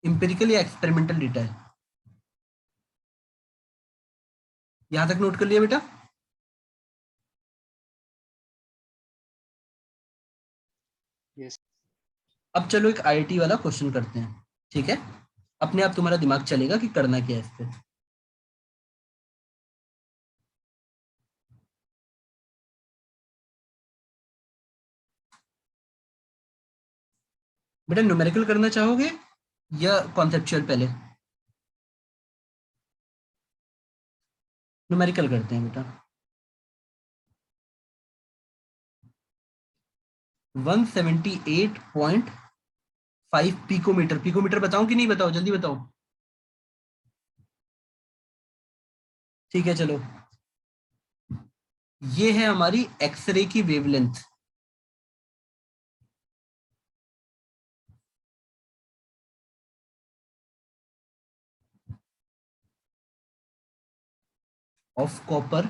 इंपेरिकल या एक्सपेरिमेंटल डेटा है। यहां तक नोट कर लिया बेटा? यस। अब चलो एक आईआईटी वाला क्वेश्चन करते हैं, ठीक है? अपने आप तुम्हारा दिमाग चलेगा कि करना क्या है इस पे। बेटा न्यूमेरिकल करना चाहोगे या कॉन्सेप्चुअल पहले? न्यूमेरिकल करते हैं बेटा। 178.5 पिकोमीटर। पिकोमीटर बताऊं कि नहीं बताओ, जल्दी बताओ। ठीक है चलो, ये है हमारी एक्सरे की wavelength. Of copper.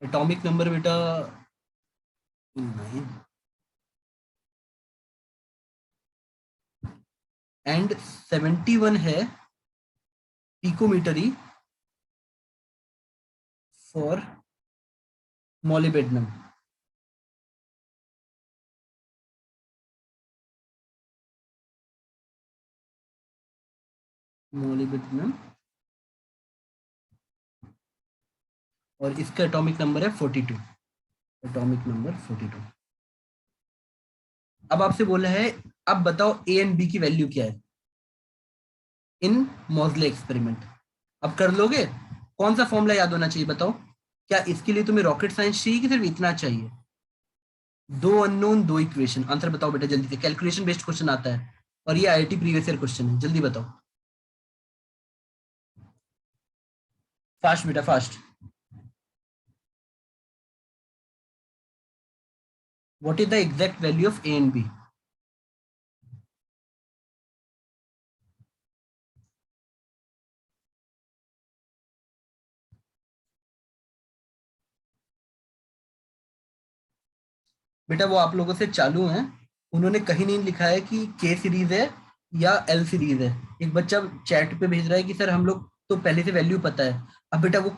Atomic number बेटा 9 एंड 71 है पिकोमीटरी फॉर मोलिबेडनम। मोलिबेडनम, और इसका एटॉमिक नंबर है 42। Atomic number 42। अब आपसे बोला है, अब बताओ ए एंड बी की वैल्यू क्या है इन मॉजले एक्सपेरिमेंट। अब कर लोगे? कौन सा फॉर्मूला याद होना चाहिए बताओ? क्या इसके लिए तुम्हें रॉकेट साइंस चाहिए कि सिर्फ इतना चाहिए? दो अननोन, दो इक्वेशन। आंसर बताओ बेटा जल्दी से, कैलकुलेशन बेस्ड क्वेश्चन आता है और ये आईआईटी प्रीवियस ईयर क्वेश्चन है, जल्दी बताओ। फास्ट बेटा fast. What is the exact value of A and B? बेटा वो आप लोगों से चालू हैं, उन्होंने कहीं नहीं लिखा है कि के सीरीज है या एल सीरीज है। एक बच्चा चैट पे भेज रहा है कि सर हम लोग तो पहले से वैल्यू पता है। अब बेटा वो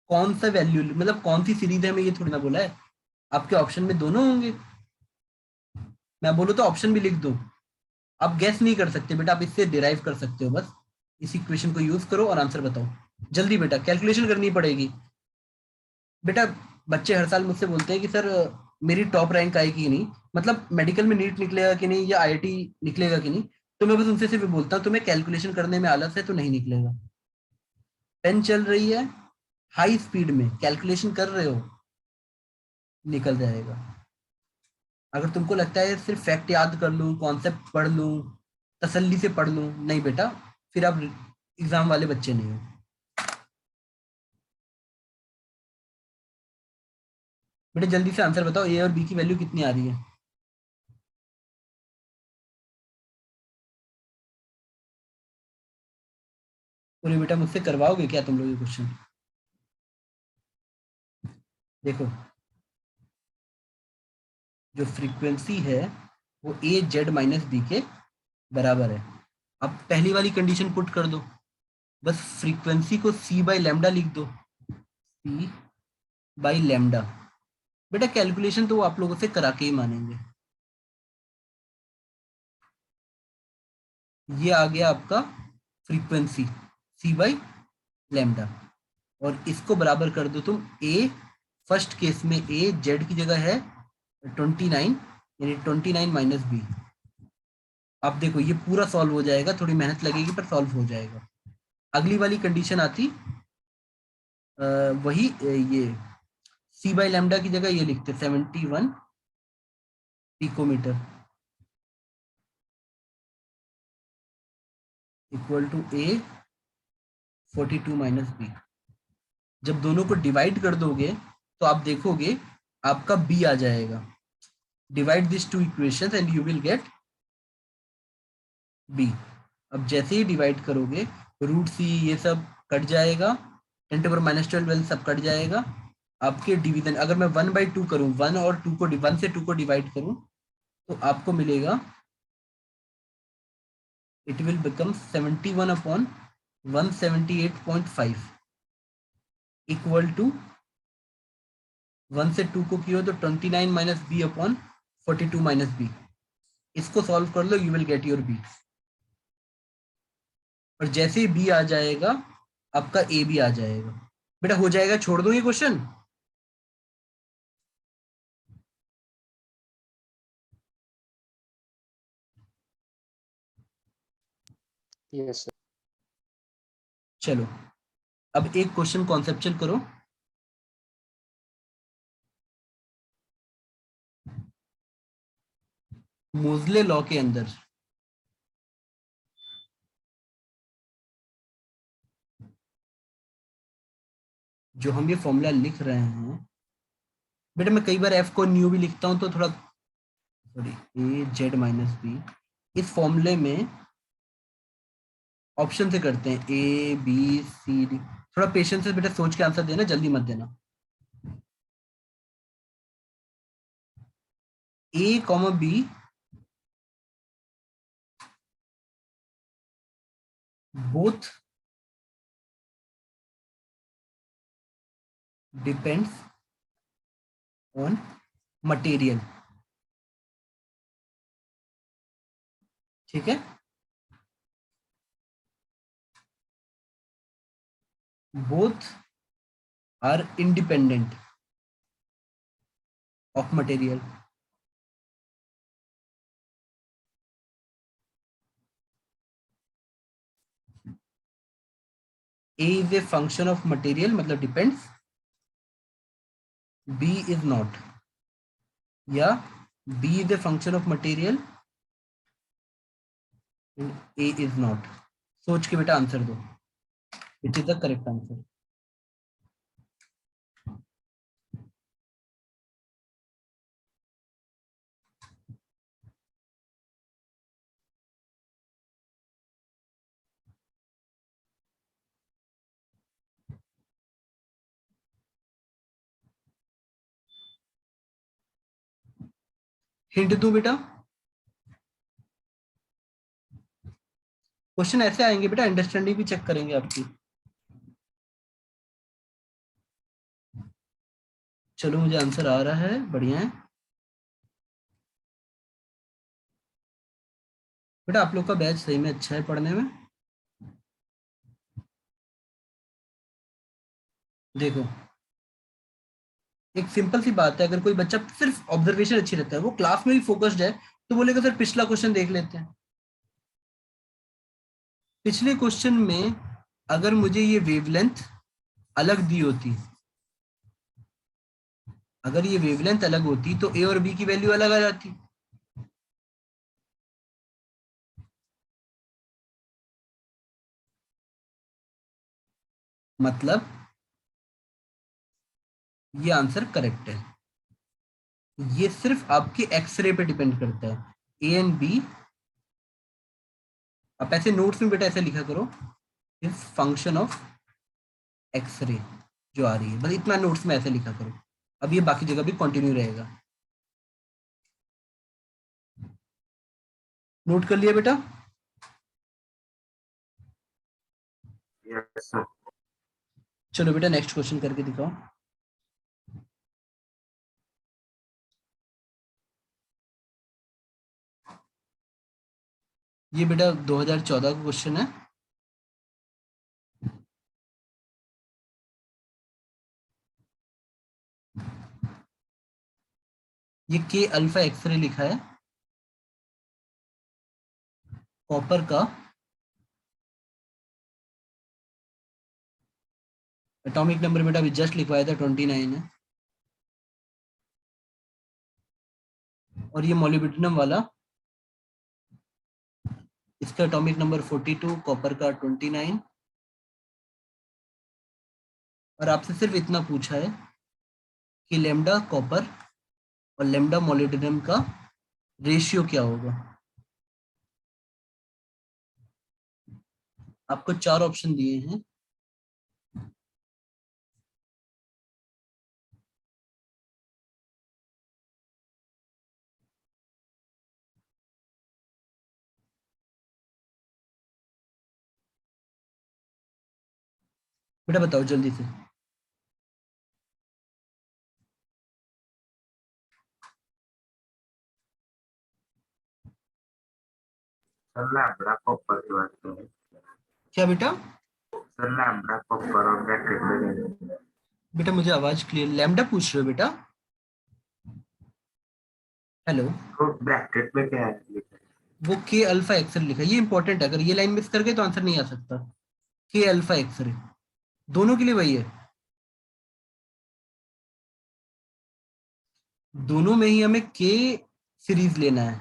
कौन सा वैल्यू मतलब कौन सी सीरीज है, हमें ये थोड़ी ना बोला है। आपके ऑप्शन में दोनों होंगे, मैं बोलूँ तो ऑप्शन भी लिख दूं। आप गैस नहीं कर सकते बेटा, आप इससे डिराइव कर सकते हो बस। इस इक्वेशन को यूज करो और आंसर बताओ जल्दी बेटा, कैलकुलेशन करनी पड़ेगी बेटा। बच्चे हर साल मुझसे बोलते हैं कि सर मेरी टॉप रैंक आएगी कि नहीं, मतलब मेडिकल में नीट निकलेगा कि नहीं या आईआईटी निकलेगा कि नहीं। तो मैं बस उनसे सिर्फ बोलता हूँ तुम्हें कैलकुलेशन करने में आलस है तो नहीं निकलेगा। पेन चल रही है हाई स्पीड में, कैलकुलेशन कर रहे हो, निकल जाएगा। अगर तुमको लगता है सिर्फ फैक्ट याद कर लूं, कॉन्सेप्ट पढ़ लूं, तसल्ली से पढ़ लूं, नहीं बेटा, फिर आप एग्जाम वाले बच्चे नहीं हो। बेटा जल्दी से आंसर बताओ, ए और बी की वैल्यू कितनी आ रही है। पूरे बेटा मुझसे करवाओगे क्या तुम लोग ये क्वेश्चन। देखो जो फ्रीक्वेंसी है वो ए जेड माइनस बी के बराबर है। अब पहली वाली कंडीशन पुट कर दो, बस फ्रीक्वेंसी को सी बाई लैम्डा लिख दो, सी बाई लैम्डा। बेटा कैलकुलेशन तो वो आप लोगों से करा के ही मानेंगे। ये आ गया आपका फ्रीक्वेंसी सी बाई लैम्डा, और इसको बराबर कर दो तुम ए। फर्स्ट केस में ए जेड की जगह है 29, यानी 29 माइनस बी। आप देखो ये पूरा सॉल्व हो जाएगा, थोड़ी मेहनत लगेगी पर सॉल्व हो जाएगा। अगली वाली कंडीशन आती वही ये सी बाई लैम्डा की जगह ये लिखते 71 picometer equal to A 42 minus B. जब दोनों को डिवाइड कर दोगे तो आप देखोगे आपका बी आ जाएगा। Divide this two equations and you will get B. अब जैसे ही डिवाइड करोगे रूट सी ये सब कट जाएगा, 10⁻12 सब कट जाएगा। आपके डिवीजन अगर मैं 1/2 करूं, 1 और 2 को 1 से 2 को डिवाइड करूं तो आपको मिलेगा it will become 71 upon 178.5 equal to 1 से 2 को किया तो 29 minus B upon 42 minus B. इसको सॉल्व कर लो, you will get your B. और जैसे ही बी आ जाएगा आपका ए भी आ जाएगा। बेटा हो जाएगा, छोड़ दो ये क्वेश्चन। Yes, sir. चलो अब एक क्वेश्चन कॉन्सेप्चुअल करो। मोजले लॉ के अंदर जो हम ये फॉर्मूला लिख रहे हैं, बेटा मैं कई बार एफ को न्यू भी लिखता हूं तो थोड़ा sorry A Z minus B. इस फॉर्मूले में ऑप्शन से करते हैं ए बी सी डी। थोड़ा पेशेंस से बेटा सोच के आंसर देना, जल्दी मत देना। A comma B both depends on material. ठीक है, both are independent of material. A is a function of material मतलब डिपेंड्स, B is not, या B is a function of material and A is not। सोच के बेटा आंसर दो, which is the correct answer. Hint दूं बेटा, क्वेश्चन ऐसे आएंगे बेटा, अंडरस्टैंडिंग भी चेक करेंगे आपकी। चलो मुझे आंसर आ रहा है, बढ़िया है बेटा। आप लोग का बैच सही में अच्छा है पढ़ने में। देखो एक सिंपल सी बात है, अगर कोई बच्चा सिर्फ ऑब्जर्वेशन अच्छी रहता है, वो क्लास में भी फोकस्ड है, तो बोलेगा सर पिछला क्वेश्चन देख लेते हैं। पिछले क्वेश्चन में अगर मुझे ये वेवलेंथ अलग दी होती, अगर ये वेवलेंथ अलग होती तो ए और बी की वैल्यू अलग आ जाती। मतलब ये आंसर करेक्ट है। ये सिर्फ आपके एक्सरे पे डिपेंड करता है, ए एंड बी। आप ऐसे नोट्स में बेटा ऐसे लिखा करो, इज फंक्शन ऑफ एक्सरे जो आ रही है, बस इतना नोट्स में ऐसे लिखा करो। अब ये बाकी जगह भी कंटिन्यू रहेगा। नोट कर लिया बेटा? Yes sir. चलो बेटा नेक्स्ट क्वेश्चन करके दिखाओ। ये बेटा 2014 का क्वेश्चन है। ये के अल्फा एक्सरे लिखा है कॉपर का। एटॉमिक नंबर बेटा अभी जस्ट लिखवाया था 29 है। और ये मोलिब्डेनम वाला, इसका एटॉमिक नंबर 42, कॉपर का 29। और आपसे सिर्फ इतना पूछा है कि लेमडा कॉपर और लेमडा मोलिब्डेनम का रेशियो क्या होगा। आपको 4 ऑप्शन दिए हैं। बेटा बताओ जल्दी से। सर लैम्ब्डा कॉपर की बात करें। क्या बेटा? सर लैम्ब्डा कॉपर और ब्रैकेट में बेटा मुझे आवाज क्लियर, लैम्डा पूछ रहे हो बेटा? हेलो? तो ब्रैकेट में क्या है लिखा है? वो के अल्फा एक्सरे लिखा है, ये इंपॉर्टेंट है, अगर ये लाइन मिस कर गए तो आंसर नहीं आ सकता। के अल्फा एक्सरे दोनों के लिए वही है, दोनों में ही हमें के सीरीज लेना है,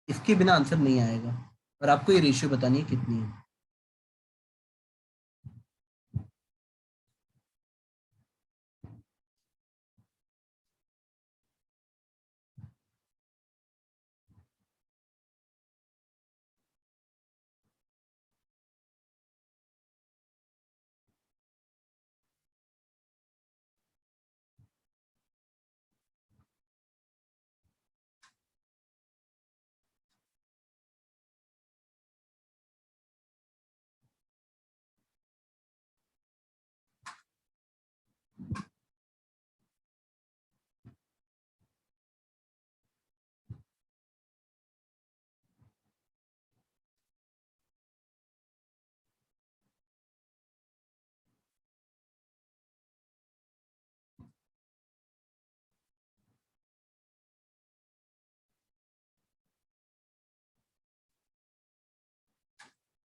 इसके बिना आंसर नहीं आएगा। और आपको ये रेशियो बतानी है कितनी है।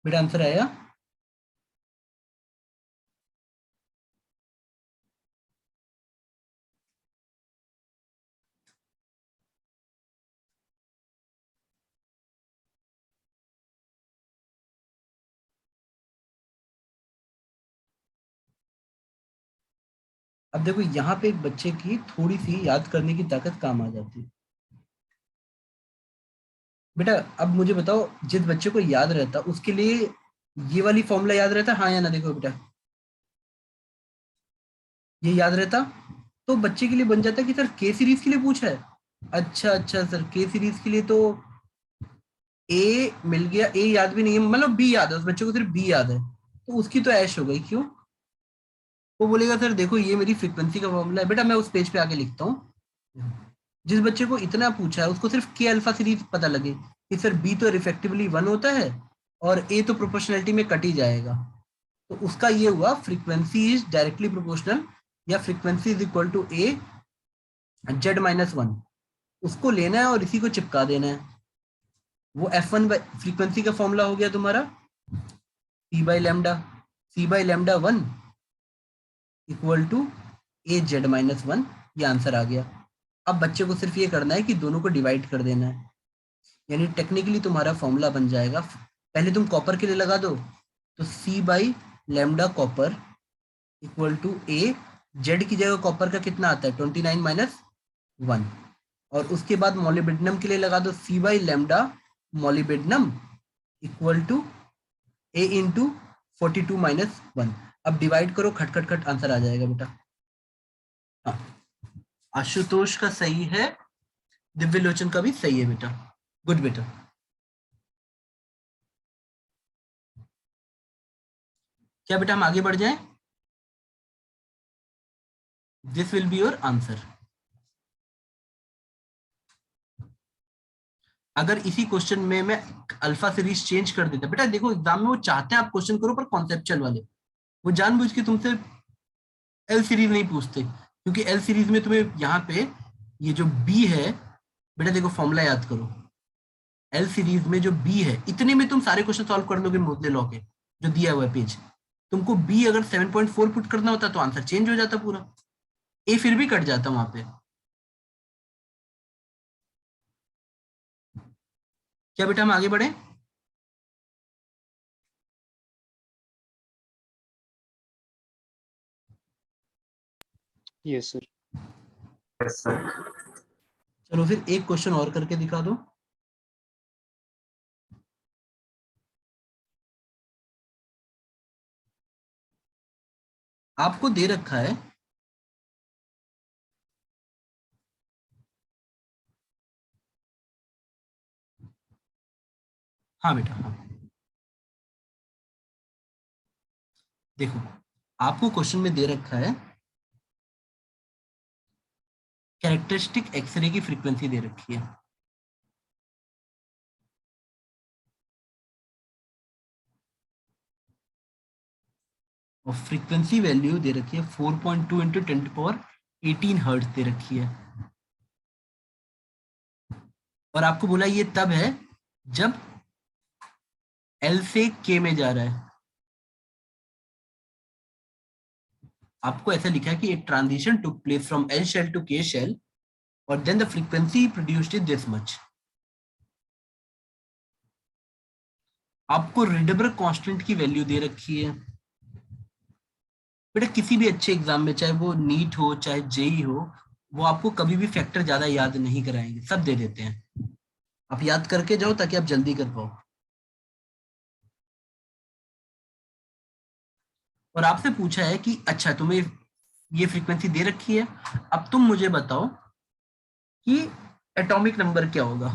बेटा आंसर आया? अब देखो यहाँ पे एक बच्चे की थोड़ी सी याद करने की ताकत काम आ जाती है। बेटा अब मुझे बताओ, जिस बच्चे को याद रहता उसके लिए ये वाली फॉर्मूला याद रहता, हाँ या ना? देखो बेटा ये याद रहता तो बच्चे के लिए बन जाता कि सर के सीरीज के लिए पूछा है। अच्छा अच्छा सर, के सीरीज के लिए तो ए मिल गया, ए याद भी नहीं है, मतलब बी याद है, उस बच्चे को सिर्फ बी याद है, तो उसकी तो ऐश हो गई। क्यों? वो बोलेगा सर देखो ये मेरी फ्रीक्वेंसी का फॉर्मूला है। बेटा मैं उस पेज पे आके लिखता हूँ। जिस बच्चे को इतना पूछा है उसको सिर्फ के अल्फा सीरीज पता लगे कि सर बी तो रिफेक्टिवली 1 होता है और ए तो प्रोपोर्शनलिटी में कट ही जाएगा, तो उसका ये हुआ फ्रीक्वेंसी इज डायरेक्टली प्रोपोर्शनल या frequency is equal to A Z-1, उसको लेना है और इसी को चिपका देना है। वो F1 फ्रीक्वेंसी का फॉर्मूला हो गया तुम्हारा C/λ1 इक्वल टू AZ-1, ये आंसर आ गया। अब बच्चे को सिर्फ ये करना है कि दोनों को डिवाइड कर देना है, यानी टेक्निकली तुम्हारा फॉर्मूला बन जाएगा। पहले तुम कॉपर के लिए लगा दो, तो C/λ copper equal to A, Z की जगह कॉपर का कितना आता है 29 - 1, और उसके बाद मॉलिब्डेनम के लिए लगा दो C/λ molybdenum equal to A into 42 - 1। अब डिवाइड करो, खट खट खट आंसर आ जाएगा बेटा। हाँ, आशुतोष का सही है, दिव्य लोचन का भी सही है बेटा, गुड बेटा। क्या बेटा हम आगे बढ़ जाएं? This will be your answer. अगर इसी क्वेश्चन में मैं अल्फा सीरीज चेंज कर देता, बेटा देखो एग्जाम में वो चाहते हैं आप क्वेश्चन करो पर कॉन्सेप्चुअल वाले, वो जानबूझ के तुमसे एल सीरीज नहीं पूछते, क्योंकि एल सीरीज में तुम्हें यहाँ पे ये जो बी है, बेटा देखो फॉर्मूला याद करो, एल सीरीज में जो बी है इतने में तुम सारे क्वेश्चन सॉल्व कर लोगे मोजले लॉ के जो दिया हुआ है पेज। तुमको बी अगर 7.4 पुट करना होता तो आंसर चेंज हो जाता पूरा, ए फिर भी कट जाता वहां पे। क्या बेटा हम आगे बढ़े? Yes, sir. Yes, sir. चलो फिर एक क्वेश्चन और करके दिखा दो। आपको दे रखा है हाँ बेटा हाँ, देखो आपको क्वेश्चन में दे रखा है कैरेक्टरिस्टिक एक्सरे की फ्रीक्वेंसी दे रखी है, और फ्रीक्वेंसी वैल्यू दे रखी है 4.2 इंटू 10⁻18 हर्ट्ज दे रखी है, और आपको बोला ये तब है जब एल से के में जा रहा है। आपको ऐसा लिखा है कि एक transition took place from L shell to K shell और then the frequency produced is this much. आपको रिडबर्ग कांस्टेंट की वैल्यू दे रखी है। बेटा किसी भी अच्छे एग्जाम में, चाहे वो नीट हो चाहे जेई हो, वो आपको कभी भी फैक्टर ज्यादा याद नहीं कराएंगे, सब दे देते हैं। आप याद करके जाओ ताकि आप जल्दी कर पाओ। और आपसे पूछा है कि अच्छा तुम्हें ये फ्रीक्वेंसी दे रखी है, अब तुम मुझे बताओ कि एटॉमिक नंबर क्या होगा,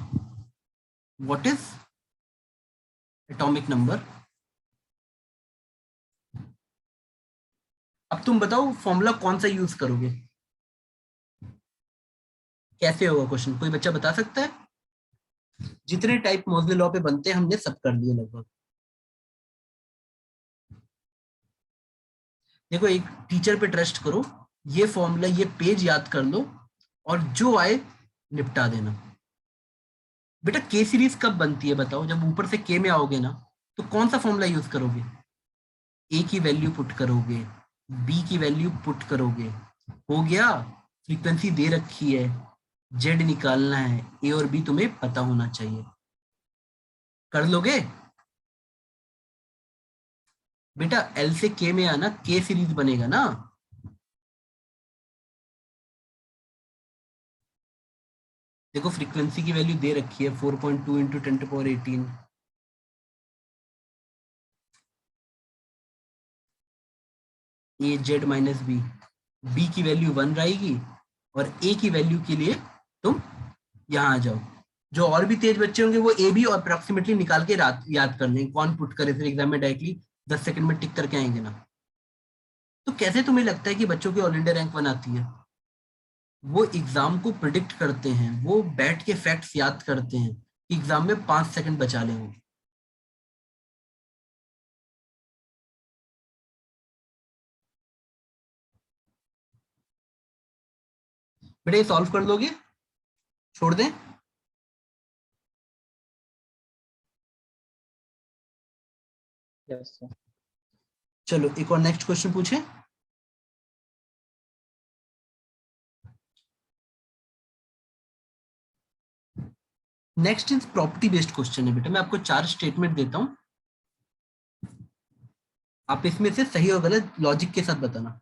व्हाट इज एटॉमिक नंबर। अब तुम बताओ फॉर्मूला कौन सा यूज करोगे, कैसे होगा क्वेश्चन, कोई बच्चा बता सकता है? जितने टाइप मोज़ले लॉ पे बनते हैं हमने सब कर दिए लगभग। देखो एक टीचर पे ट्रस्ट करो, ये फॉर्मूला ये पेज याद कर लो और जो आए निपटा देना। बेटा के सीरीज कब बनती है बताओ, जब ऊपर से के में आओगे ना तो कौन सा फॉर्मूला यूज करोगे, ए की वैल्यू पुट करोगे, बी की वैल्यू पुट करोगे, हो गया। फ्रीक्वेंसी दे रखी है, जेड निकालना है, ए और बी तुम्हें पता होना चाहिए, कर लोगे। बेटा एल से के में आना के सीरीज बनेगा ना, देखो फ्रीक्वेंसी की वैल्यू दे रखी है 4.2 इंटू 10⁻18, ए जेड माइनस बी, बी की वैल्यू 1 रहेगी और ए की वैल्यू के लिए तुम यहां आ जाओ, जो और भी तेज बच्चे होंगे वो ए बी और अप्रोक्सीमेटली निकाल के याद कर लेंगे, कौन पुट करे फिर एग्जाम में डायरेक्टली 10 सेकंड में टिक करके आएंगे ना। तो कैसे तुम्हें लगता है कि बच्चों की ऑल इंडिया रैंक 1 आती है? वो एग्जाम को प्रिडिक्ट करते हैं, वो बैठ के फैक्ट्स याद करते हैं कि एग्जाम में 5 सेकंड बचा लेंगे। बेटा ये सॉल्व कर दोगे, छोड़ दें? Yes, sir. चलो एक और नेक्स्ट क्वेश्चन पूछे। Next is property based question है बेटा। मैं आपको 4 स्टेटमेंट देता हूं, आप इसमें से सही और गलत लॉजिक के साथ बताना।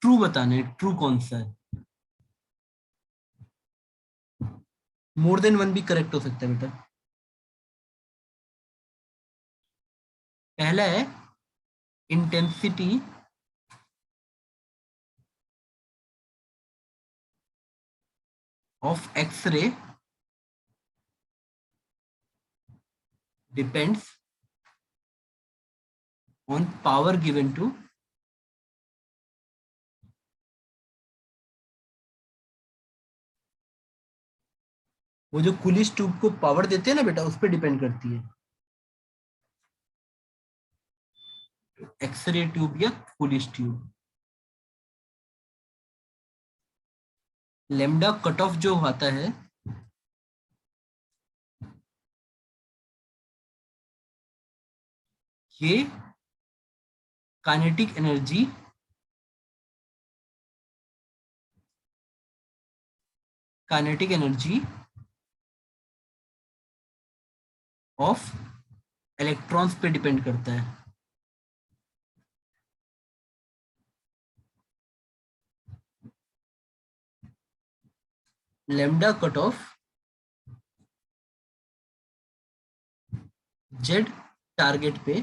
ट्रू बताना है, ट्रू कौन सा है। मोर देन 1 भी करेक्ट हो सकता है बेटा। पहला है intensity of X-ray depends on power given to वो जो कुलिश ट्यूब को पावर देते हैं ना बेटा, उस पर डिपेंड करती है। एक्सरे ट्यूब या Kulish tube. Lambda cut off जो आता है ये काइनेटिक एनर्जी ऑफ इलेक्ट्रॉन्स पे डिपेंड करता है। Lambda cut off Z target पे,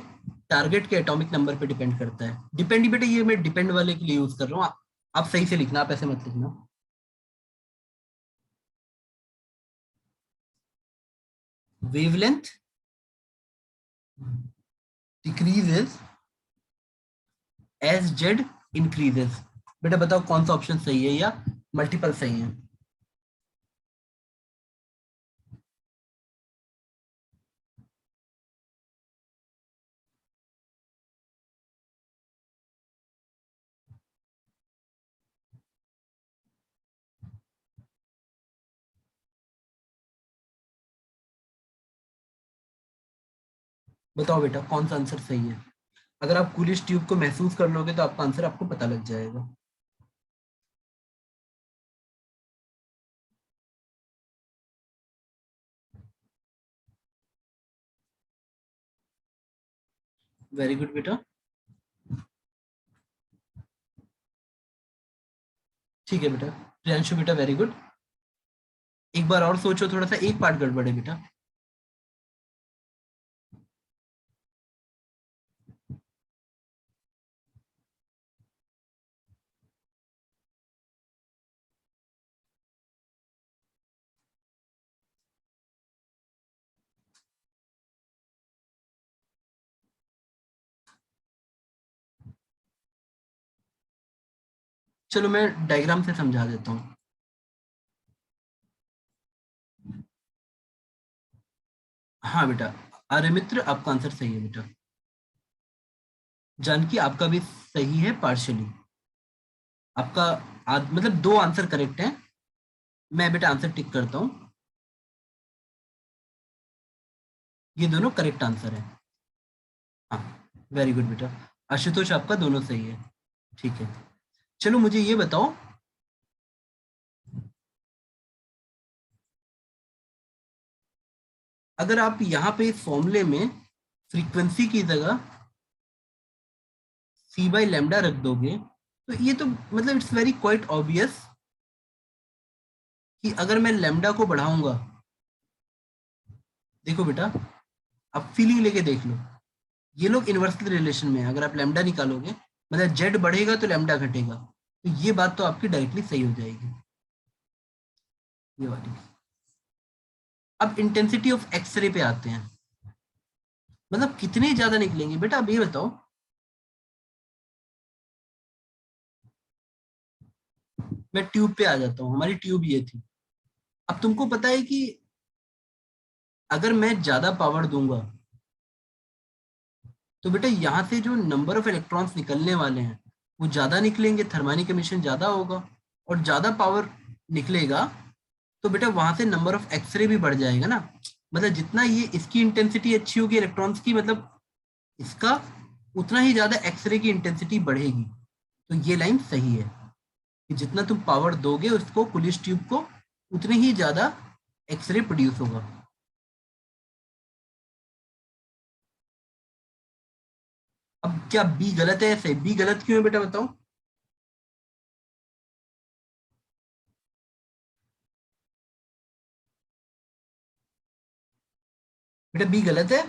टारगेट के एटॉमिक नंबर पे डिपेंड करता है। डिपेंड बेटा ये मैं डिपेंड वाले के लिए यूज कर रहा हूँ, आप सही से लिखना, आप ऐसे मत लिखना। Wavelength decreases as Z increases. बेटा बताओ कौन सा ऑप्शन सही है या मल्टीपल सही है? बताओ बेटा कौन सा आंसर सही है? अगर आप कूलिश ट्यूब को महसूस कर लोगे तो आपका आंसर आपको पता लग जाएगा। वेरी गुड बेटा, ठीक है बेटा। प्रियांशु बेटा वेरी गुड। एक बार और सोचो, थोड़ा सा एक पार्ट गड़बड़ है बेटा। चलो मैं डायग्राम से समझा देता हूँ। हाँ बेटा, आर्यमित्र आपका आंसर सही है बेटा। जानकी आपका भी सही है पार्शियली। आपका मतलब 2 आंसर करेक्ट हैं। मैं बेटा आंसर टिक करता हूँ, ये दोनों करेक्ट आंसर है। हाँ वेरी गुड बेटा। आशुतोष आपका दोनों सही है, ठीक है। चलो मुझे ये बताओ, अगर आप यहाँ पे इस फॉर्मूले में फ्रीक्वेंसी की जगह c बाई लैम्डा रख दोगे तो ये तो मतलब इट्स वेरी क्वाइट ऑब्वियस कि अगर मैं लैम्डा को बढ़ाऊंगा, देखो बेटा आप फीलिंग लेके देख लो, ये लोग इनवर्सली रिलेशन में है। अगर आप लैम्डा निकालोगे मतलब जेड बढ़ेगा तो लैम्डा घटेगा, तो ये बात तो आपकी डायरेक्टली सही हो जाएगी, ये वाली। अब इंटेंसिटी ऑफ एक्सरे पे आते हैं, मतलब कितने ज्यादा निकलेंगे बेटा, अब ये बताओ। मैं ट्यूब पे आ जाता हूँ, हमारी ट्यूब ये थी। अब तुमको पता है कि अगर मैं ज्यादा पावर दूंगा तो बेटा यहाँ से जो नंबर ऑफ इलेक्ट्रॉन्स निकलने वाले हैं वो ज्यादा निकलेंगे, थर्मोनिक एमिशन ज्यादा होगा, और ज्यादा पावर निकलेगा तो बेटा वहां से नंबर ऑफ एक्सरे भी बढ़ जाएगा ना। मतलब जितना ये इसकी इंटेंसिटी अच्छी होगी इलेक्ट्रॉन्स की, मतलब इसका, उतना ही ज्यादा एक्सरे की इंटेंसिटी बढ़ेगी। तो ये लाइन सही है कि जितना तुम पावर दोगे उसको, पुलिस ट्यूब को, उतने ही ज्यादा एक्सरे प्रोड्यूस होगा। अब क्या बी गलत है? ऐसे बी गलत क्यों है बेटा, बताओ। बेटा बी गलत है?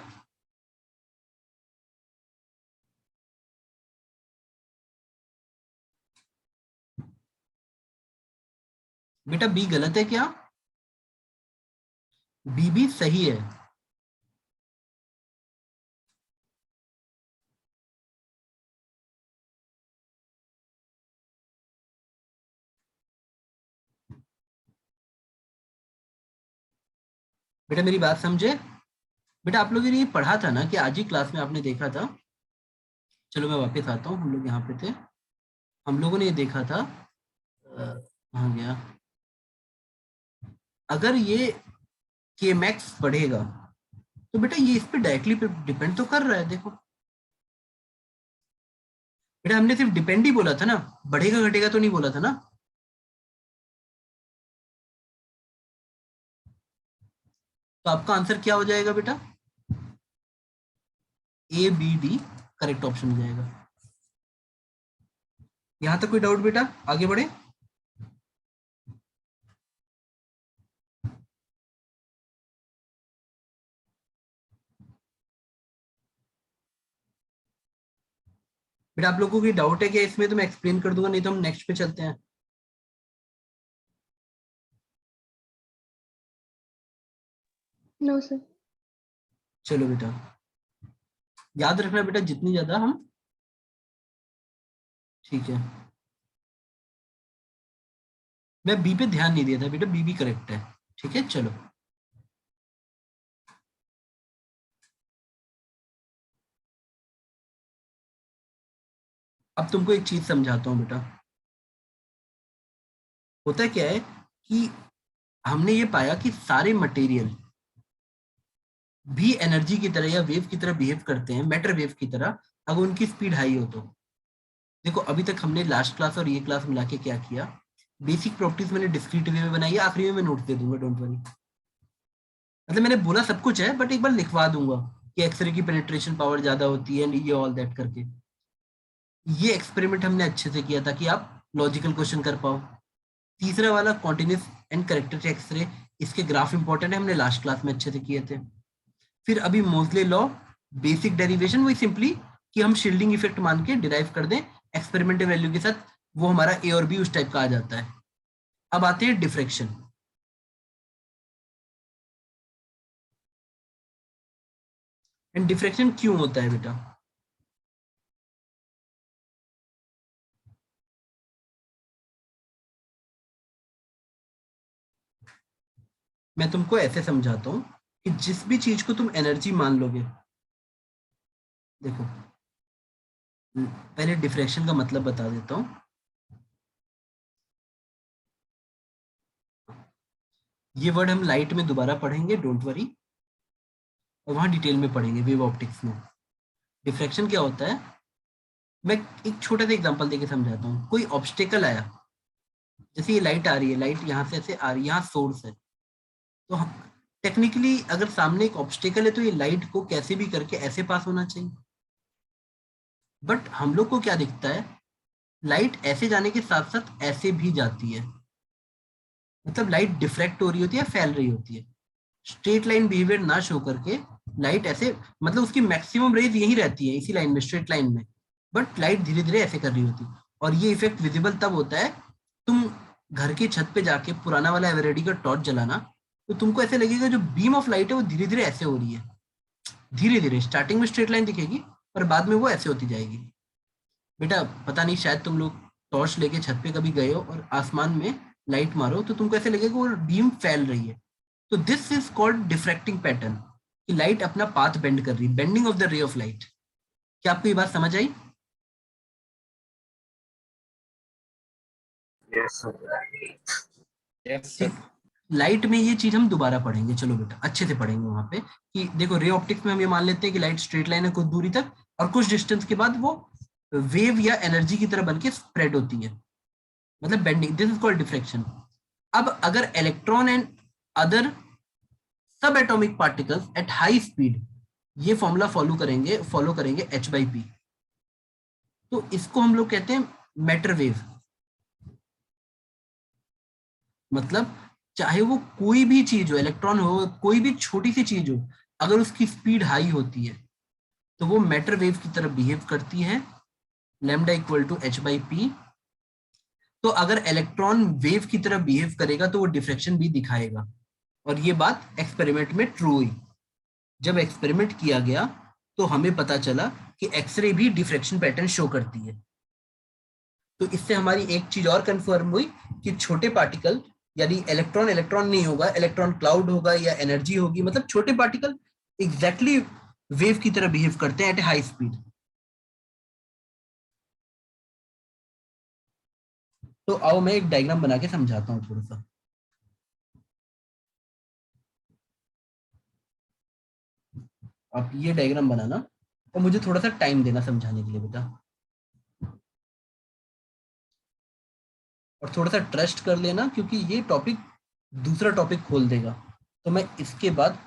बेटा बी गलत है क्या? बी भी सही है। बेटा मेरी बात समझे? बेटा आप लोगों ने ये पढ़ा था ना कि आज ही क्लास में आपने देखा था। चलो मैं वापस आता हूँ, हम लोग यहाँ पे थे, हम लोगों ने ये देखा था, कहाँ गया, अगर ये के मैक्स बढ़ेगा तो बेटा ये इस पे डायरेक्टली डिपेंड तो कर रहा है। देखो बेटा हमने सिर्फ डिपेंड ही बोला था ना, बढ़ेगा घटेगा तो नहीं बोला था ना। तो आपका आंसर क्या हो जाएगा बेटा? A B D correct option हो जाएगा। यहां तक कोई डाउट बेटा? आगे बढ़े। बेटा आप लोगों को डाउट है क्या इसमें? तो मैं एक्सप्लेन कर दूंगा, नहीं तो हम नेक्स्ट पे चलते हैं। No sir. चलो बेटा याद रखना बेटा, जितनी ज्यादा हम, ठीक है, मैं बी पे ध्यान नहीं दिया था बेटा, बी भी करेक्ट है, ठीक है। चलो अब तुमको एक चीज समझाता हूँ बेटा। होता क्या है कि हमने ये पाया कि सारे मटेरियल भी एनर्जी की तरह या वेव की तरह बिहेव करते हैं, मैटर वेव की तरह, अगर उनकी स्पीड हाई हो तो। देखो अभी तक हमने लास्ट क्लास और ये क्लास मिला के क्या किया, बेसिक प्रॉपर्टीज मैंने डिस्क्रीट वे में बनाई है, आखिरी में मैं नोट दे दूंगा, डोंट वरी। मतलब मैंने बोला सब कुछ है, बट एक बार लिखवा दूंगा कि एक्सरे की पेनिट्रेशन पावर ज्यादा होती है एंड ये ऑल दैट करके। ये एक्सपेरिमेंट हमने अच्छे से किया था कि आप लॉजिकल क्वेश्चन कर पाओ। तीसरा वाला कॉन्टिन्यूस एंड करेक्टेड एक्सरे, इसके ग्राफ इंपॉर्टेंट है, हमने लास्ट क्लास में अच्छे से किए थे। फिर अभी मोजले लॉ बेसिक डेरिवेशन, वही सिंपली कि हम शील्डिंग इफेक्ट मान के डिराइव कर दें एक्सपेरिमेंटल वैल्यू के साथ, वो हमारा ए और बी उस टाइप का आ जाता है। अब आते हैं डिफ्रैक्शन। एंड डिफ्रैक्शन क्यों होता है बेटा? मैं तुमको ऐसे समझाता हूं कि जिस भी चीज को तुम एनर्जी मान लोगे, देखो पहले डिफ्रैक्शन का मतलब बता देता हूं। ये वर्ड हम लाइट में दोबारा पढ़ेंगे, डोंट वरी, और वहां डिटेल में पढ़ेंगे वेव ऑप्टिक्स में। डिफ्रैक्शन क्या होता है, मैं एक छोटा सा एग्जांपल देके समझाता हूँ। कोई ऑब्स्टेकल आया, जैसे ये लाइट आ रही है, लाइट यहाँ से ऐसे आ रही है, यहाँ सोर्स है, तो टेक्निकली अगर सामने एक ऑब्स्टेकल है तो ये लाइट को कैसे भी करके ऐसे पास होना चाहिए। बट हम लोग को क्या दिखता है, लाइट ऐसे जाने के साथ साथ ऐसे भी जाती है, मतलब लाइट डिफ्रैक्ट हो रही होती है, फैल रही होती है। स्ट्रेट लाइन बिहेवियर ना शो करके लाइट ऐसे, मतलब उसकी मैक्सिमम रेज यही रहती है इसी लाइन में, स्ट्रेट लाइन में, बट लाइट धीरे धीरे ऐसे कर रही होती है। और ये इफेक्ट विजिबल तब होता है तुम घर की छत पे जाके पुराना वाला एवरेडी का टॉर्च जलाना, तो तुमको ऐसे लगेगा जो बीम ऑफ लाइट है वो धीरे धीरे ऐसे हो रही है, धीरे धीरे स्टार्टिंग में स्ट्रेट लाइन दिखेगी पर बाद में वो ऐसे होती जाएगी। बेटा पता नहीं शायद तुम लोग टॉर्च लेके छत पे कभी गए हो और आसमान में लाइट मारो तो तुमको ऐसे लगेगा वो बीम फैल रही है। तो दिस इज कॉल्ड डिफ्रैक्टिंग पैटर्न, कि लाइट अपना पाथ बेंड कर रही है, bending of the ray of light. क्या आपको ये बात समझ आई? Yes, sir. Yes, sir. Light में ये चीज हम दोबारा पढ़ेंगे, चलो बेटा अच्छे से पढ़ेंगे वहां पे कि देखो रे ऑप्टिक्स में हम ये मान लेते हैं कि लाइट स्ट्रेट लाइन है कुछ दूरी तक और कुछ डिस्टेंस के बाद वो वेव या एनर्जी की तरह बनके स्प्रेड होती है, मतलब bending, this is called diffraction. अब अगर इलेक्ट्रॉन एंड अदर सब atomic particles at high speed ये फॉर्मूला फॉलो करेंगे h/p, तो इसको हम लोग कहते हैं मैटर वेव। मतलब चाहे वो कोई भी चीज हो, इलेक्ट्रॉन हो, कोई भी छोटी सी चीज हो, अगर उसकी स्पीड हाई होती है तो वो मैटर वेव की तरह बिहेव करती है, लैम्डा इक्वल टू h/p। तो अगर इलेक्ट्रॉन वेव की तरह बिहेव करेगा तो वो डिफ्रैक्शन भी दिखाएगा, और ये बात एक्सपेरिमेंट में ट्रू हुई। जब एक्सपेरिमेंट किया गया तो हमें पता चला कि एक्सरे भी डिफ्रैक्शन पैटर्न शो करती है। तो इससे हमारी एक चीज और कंफर्म हुई कि छोटे पार्टिकल यानी इलेक्ट्रॉन नहीं होगा, इलेक्ट्रॉन क्लाउड होगा या एनर्जी होगी, मतलब छोटे पार्टिकल एग्जैक्टली वेव की तरह बिहेव करते हैं एट ए हाई स्पीड। तो आओ मैं एक डायग्राम बना के समझाता हूँ थोड़ा सा। आप ये डायग्राम बनाना और मुझे थोड़ा सा टाइम देना समझाने के लिए बेटा, और थोड़ा सा ट्रस्ट कर लेना क्योंकि ये टॉपिक दूसरा टॉपिक खोल देगा। तो मैं इसके बाद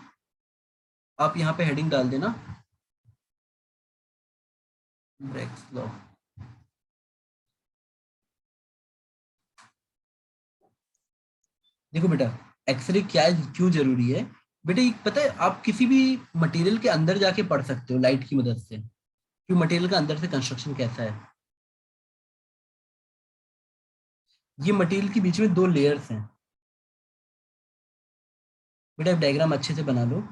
आप यहाँ पे हेडिंग डाल देना ब्रेक्स लॉ। देखो बेटा एक्सरे क्या है, क्यों जरूरी है बेटा, ये पता है आप किसी भी मटेरियल के अंदर जाके पढ़ सकते हो लाइट की मदद से कि मटेरियल का अंदर से कंस्ट्रक्शन कैसा है। ये मटेरियल के बीच में दो लेयर्स हैं बेटा, डायग्राम अच्छे से बना लो।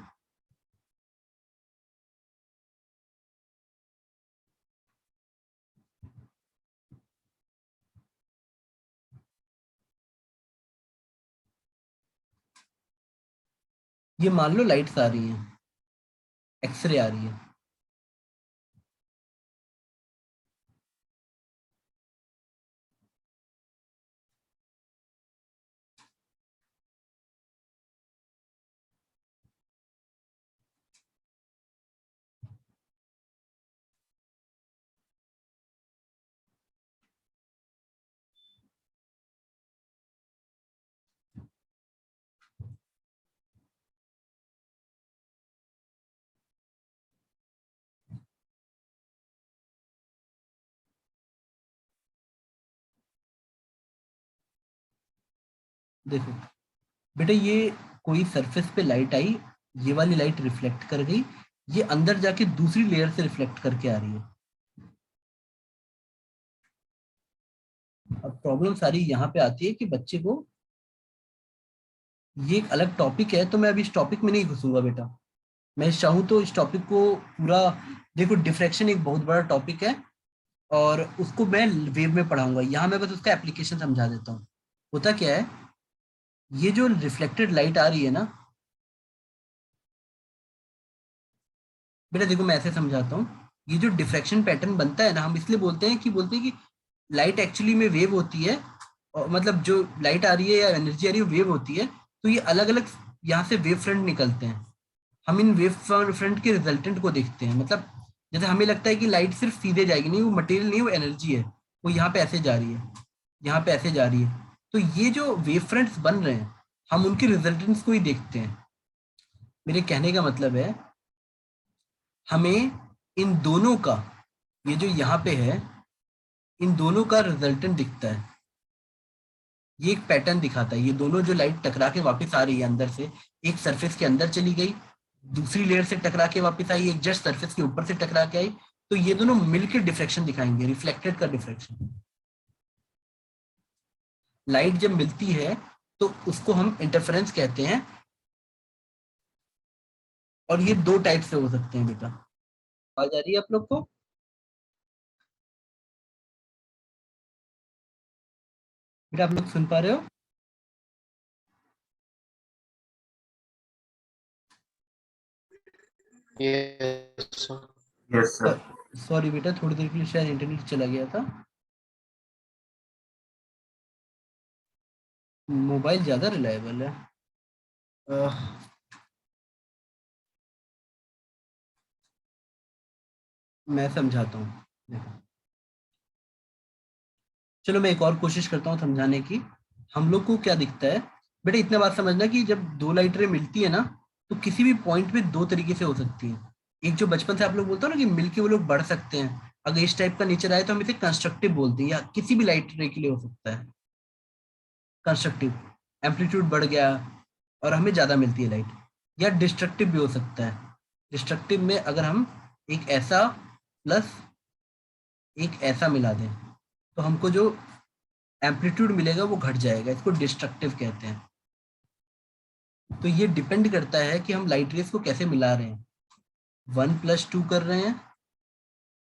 ये मान लो लाइट्स आ रही हैं, एक्सरे आ रही है, देखो बेटा ये कोई सरफेस पे लाइट आई, ये वाली लाइट रिफ्लेक्ट कर गई, ये अंदर जाके दूसरी लेयर से रिफ्लेक्ट करके आ रही है। अब प्रॉब्लम सारी यहाँ पे आती है कि बच्चे को ये एक अलग टॉपिक है, तो मैं अभी इस टॉपिक में नहीं घुसूंगा बेटा। मैं चाहूँ तो इस टॉपिक को पूरा, देखो डिफ्रैक्शन एक बहुत बड़ा टॉपिक है और उसको मैं वेव में पढ़ाऊंगा, यहाँ मैं बस उसका एप्लीकेशन समझा देता हूँ। होता क्या है, ये जो रिफ्लेक्टेड लाइट आ रही है ना बेटा, देखो मैं ऐसे समझाता हूँ, ये जो डिफ्रैक्शन पैटर्न बनता है ना, हम इसलिए बोलते हैं कि लाइट एक्चुअली में वेव होती है, और मतलब जो लाइट आ रही है या एनर्जी आ रही है वेव होती है, तो ये अलग अलग यहाँ से वेव फ्रंट निकलते हैं। हम इन वेव फ्रंट के रिजल्टेंट को देखते हैं, मतलब जैसे हमें लगता है कि लाइट सिर्फ सीधे जाएगी, नहीं वो मटेरियल नहीं, वो एनर्जी है, वो यहाँ पे ऐसे जा रही है, यहाँ पे ऐसे जा रही है। तो ये जो वेव फ्रंट्स बन रहे हैं हम उनके रिजल्टेंट्स को ही देखते हैं। मेरे कहने का मतलब है हमें इन दोनों का, ये जो यहाँ पे है, इन दोनों का रिजल्टेंट दिखता है, ये एक पैटर्न दिखाता है। ये दोनों जो लाइट टकरा के वापस आ रही है अंदर से, एक सरफेस के अंदर चली गई, दूसरी लेयर से टकरा के वापस आई, एक जस्ट सरफेस के ऊपर से टकरा के आई, तो ये दोनों मिलकर डिफ्रैक्शन दिखाएंगे, रिफ्लेक्टेड का डिफ्रैक्शन। लाइट जब मिलती है तो उसको हम इंटरफेरेंस कहते हैं, और ये दो टाइप से हो सकते हैं बेटा। आवाज आ रही है आप लोग को? बेटा आप लोग सुन पा रहे हो? Yes, sir. Yes, sir. Sorry बेटा, थोड़ी देर के लिए शायद इंटरनेट चला गया था। मोबाइल ज्यादा रिलायबल है। मैं समझाता हूँ, देखो। चलो मैं एक और कोशिश करता हूँ समझाने की। हम लोग को क्या दिखता है बेटा, इतना बात समझना कि जब दो लाइटें मिलती है ना, तो किसी भी पॉइंट पे दो तरीके से हो सकती है। एक जो बचपन से आप लोग बोलते हो ना कि मिलके वो लोग बढ़ सकते हैं, अगर इस टाइप का नेचर आए तो हम इसे कंस्ट्रक्टिव बोलते हैं, या किसी भी लाइट रे के लिए हो सकता है कंस्ट्रक्टिव, एम्पलीट्यूड बढ़ गया और हमें ज्यादा मिलती है लाइट। या डिस्ट्रक्टिव भी हो सकता है। डिस्ट्रक्टिव में अगर हम एक ऐसा प्लस एक ऐसा मिला दें तो हमको जो एम्पलीट्यूड मिलेगा वो घट जाएगा, इसको डिस्ट्रक्टिव कहते हैं। तो ये डिपेंड करता है कि हम लाइट रेस को कैसे मिला रहे हैं, 1+2 कर रहे हैं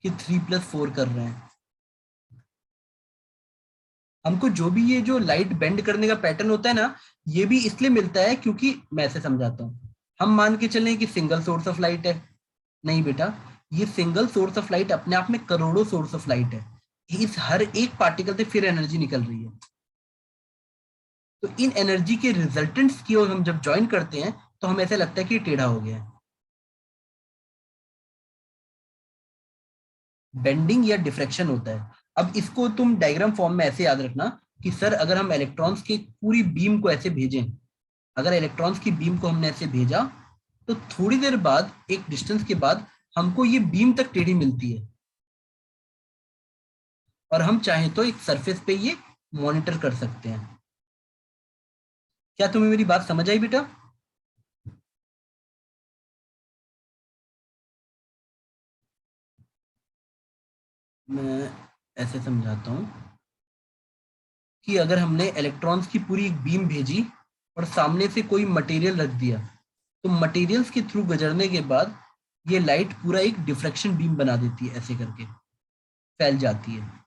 कि 3+4 कर रहे हैं। हमको जो भी ये जो लाइट बेंड करने का पैटर्न होता है ना, ये भी इसलिए मिलता है क्योंकि, मैं ऐसे समझाता हूँ, हम मान के चलें कि सिंगल सोर्स ऑफ लाइट है। नहीं बेटा, ये सिंगल सोर्स ऑफ लाइट अपने आप में करोड़ों सोर्स ऑफ लाइट है। इस हर एक पार्टिकल से फिर एनर्जी निकल रही है। तो इन एनर्जी के रिजल्टेंट्स की ओर हम जब ज्वाइन करते हैं तो हमें ऐसा लगता है कि ये टेढ़ा हो गया है। बेंडिंग या डिफ्रैक्शन होता है। अब इसको तुम डायग्राम फॉर्म में ऐसे याद रखना कि सर अगर हम इलेक्ट्रॉन्स की पूरी बीम को ऐसे भेजें, अगर इलेक्ट्रॉन्स की बीम को हमने ऐसे भेजा तो थोड़ी देर बाद, एक डिस्टेंस के बाद, हमको ये बीम तक टेढ़ी मिलती है, और हम चाहें तो एक सरफेस पे ये मॉनिटर कर सकते हैं। क्या तुम्हें मेरी बात समझ आई बेटा? मैं ऐसे समझाता हूं कि अगर हमने इलेक्ट्रॉन्स की पूरी एक बीम भेजी और सामने से कोई मटेरियल रख दिया, तो मटेरियल्स के थ्रू गुजरने के बाद ये लाइट पूरा एक डिफ्रैक्शन बीम बना देती है, ऐसे करके फैल जाती है।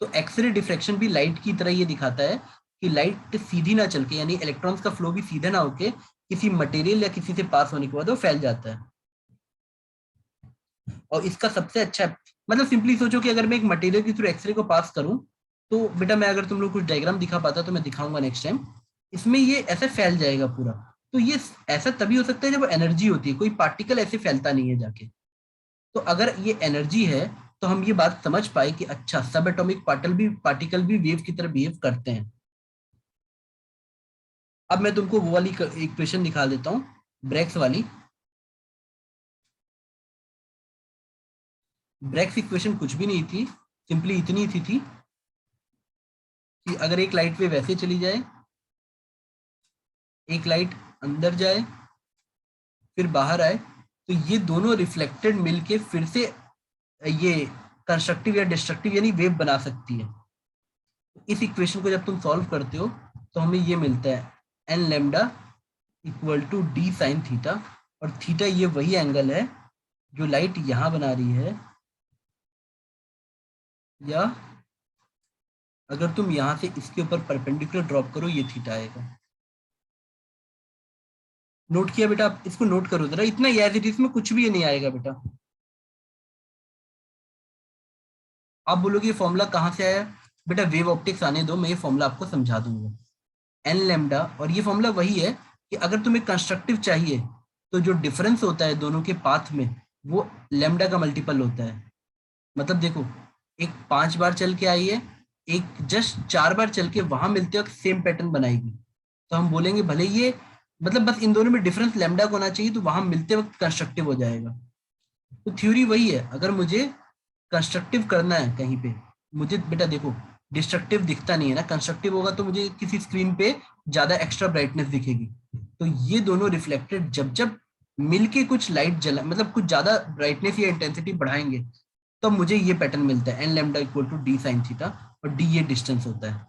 तो एक्सरे डिफ्रैक्शन भी लाइट की तरह ये दिखाता है कि लाइट सीधी ना चल के, यानी इलेक्ट्रॉन्स का फ्लो भी सीधा ना होके किसी मटेरियल या किसी से पास होने के बाद वो फैल जाता है। और इसका सबसे अच्छा, मतलब सिंपली सोचो कि अगर मैं एक मटेरियल के थ्रू एक्सरे को पास करूं, तो बेटा मैं अगर तुम लोग कुछ डायग्राम दिखा पाता तो मैं दिखाऊंगा नेक्स्ट टाइम, इसमें ये ऐसे फैल जाएगा पूरा। तो ये ऐसा तभी हो सकता है जब एनर्जी होती है, कोई पार्टिकल ऐसे फैलता नहीं है जाके। तो अगर ये एनर्जी है तो हम ये बात समझ पाए कि अच्छा, सब एटॉमिक पार्टिकल भी वेव की तरह बिहेव करते हैं। अब मैं तुमको वो वाली इक्वेशन दिखा देता हूँ, ब्रैग्स वाली। ब्रैग्स इक्वेशन कुछ भी नहीं थी, सिंपली इतनी थी कि अगर एक लाइट वेव वैसे चली जाए, एक लाइट अंदर जाए फिर बाहर आए, तो ये दोनों रिफ्लेक्टेड मिलके फिर से ये कंस्ट्रक्टिव या डिस्ट्रक्टिव यानी वेव बना सकती है। इस इक्वेशन को जब तुम सॉल्व करते हो तो हमें ये मिलता है n lambda equal to d sine theta, और थीटा ये वही एंगल है जो लाइट यहां बना रही है, या अगर तुम यहां से इसके ऊपर परपेंडिकुलर ड्रॉप करो ये थीटा आएगा। नोट किया बेटा? आप इसको नोट करो जरा, इतना एज इट इज में कुछ भी ये नहीं आएगा बेटा। आप बोलोगे ये फॉर्मूला कहाँ से आया? बेटा वेव ऑप्टिक्स आने दो, मैं ये फॉर्मूला आपको समझा दूंगा। एन लैम्डा, और ये फॉर्मूला वही है कि अगर तुम्हें कंस्ट्रक्टिव चाहिए तो जो डिफरेंस होता है दोनों के पाथ में वो लैम्डा का मल्टीपल होता है। मतलब देखो, एक 5 बार चल के आई है, एक जस्ट 4 बार चल के वहां मिलते वक्त सेम पैटर्न बनाएगी, तो हम बोलेंगे भले ये, मतलब बस इन दोनों में डिफरेंस लैम्डा को होना चाहिए तो वहां मिलते वक्त कंस्ट्रक्टिव हो जाएगा। तो थ्योरी वही है, अगर मुझे कंस्ट्रक्टिव करना है कहीं पे, मुझे बेटा देखो डिस्ट्रक्टिव दिखता नहीं है ना, कंस्ट्रक्टिव होगा तो मुझे किसी स्क्रीन पे ज्यादा एक्स्ट्रा ब्राइटनेस दिखेगी। तो ये दोनों रिफ्लेक्टेड जब जब मिलके कुछ लाइट जला, मतलब कुछ ज्यादा ब्राइटनेस या इंटेंसिटी बढ़ाएंगे, तो मुझे ये पैटर्न मिलता है, N lambda equal to D sine theta, और डी ये डिस्टेंस होता है।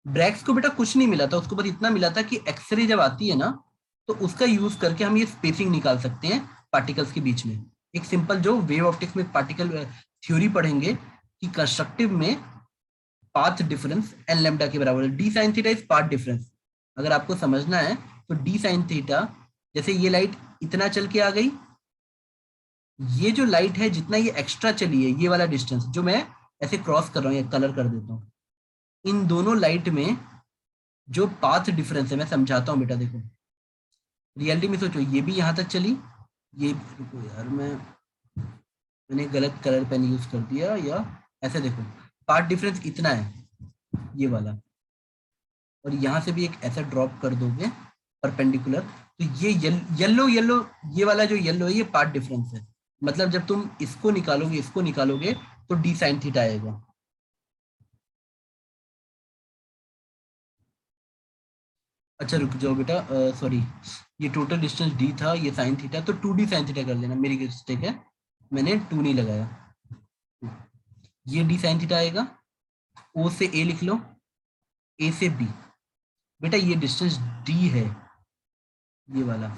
ब्रैग्स को बेटा कुछ नहीं मिला था, उसको बस इतना मिला था कि एक्सरे जब आती है ना, तो उसका यूज करके हम ये स्पेसिंग निकाल सकते हैं पार्टिकल्स के बीच में। एक सिंपल जो वेव ऑप्टिक्स में पार्टिकल थ्योरी पढ़ेंगे कि कंस्ट्रक्टिव में पाथ डिफरेंस एन लैम्डा के बराबर है। D sine theta is path difference. अगर आपको समझना है तो डी साइन थीटा, जैसे ये लाइट इतना चल के आ गई, ये जो लाइट है जितना ये एक्स्ट्रा चली है, ये वाला डिस्टेंस जो मैं ऐसे क्रॉस कर रहा हूँ या कलर कर देता हूँ, इन दोनों लाइट में जो पाथ डिफरेंस है, मैं समझाता हूँ बेटा। देखो रियलिटी में सोचो, ये भी यहाँ तक चली, ये, रुको यार मैंने गलत कलर पेन यूज कर दिया, या ऐसे देखो पाथ डिफरेंस इतना है ये वाला, और यहाँ से भी एक ऐसा ड्रॉप कर दोगे परपेंडिकुलर, तो ये येलो येलो, ये वाला जो येलो है ये पाथ डिफरेंस है। मतलब जब तुम इसको निकालोगे तो डी साइन थीटा आएगा। अच्छा रुक जाओ बेटा, सॉरी, ये टोटल डिस्टेंस डी था, ये साइन थीटा, तो 2d साइन थीटा कर लेना, मेरी मिस्टेक है, मैंने 2 नहीं लगाया। ये डी साइन थीटा आएगा, ओ से ए लिख लो, ए से बी, बेटा ये डिस्टेंस डी है ये वाला,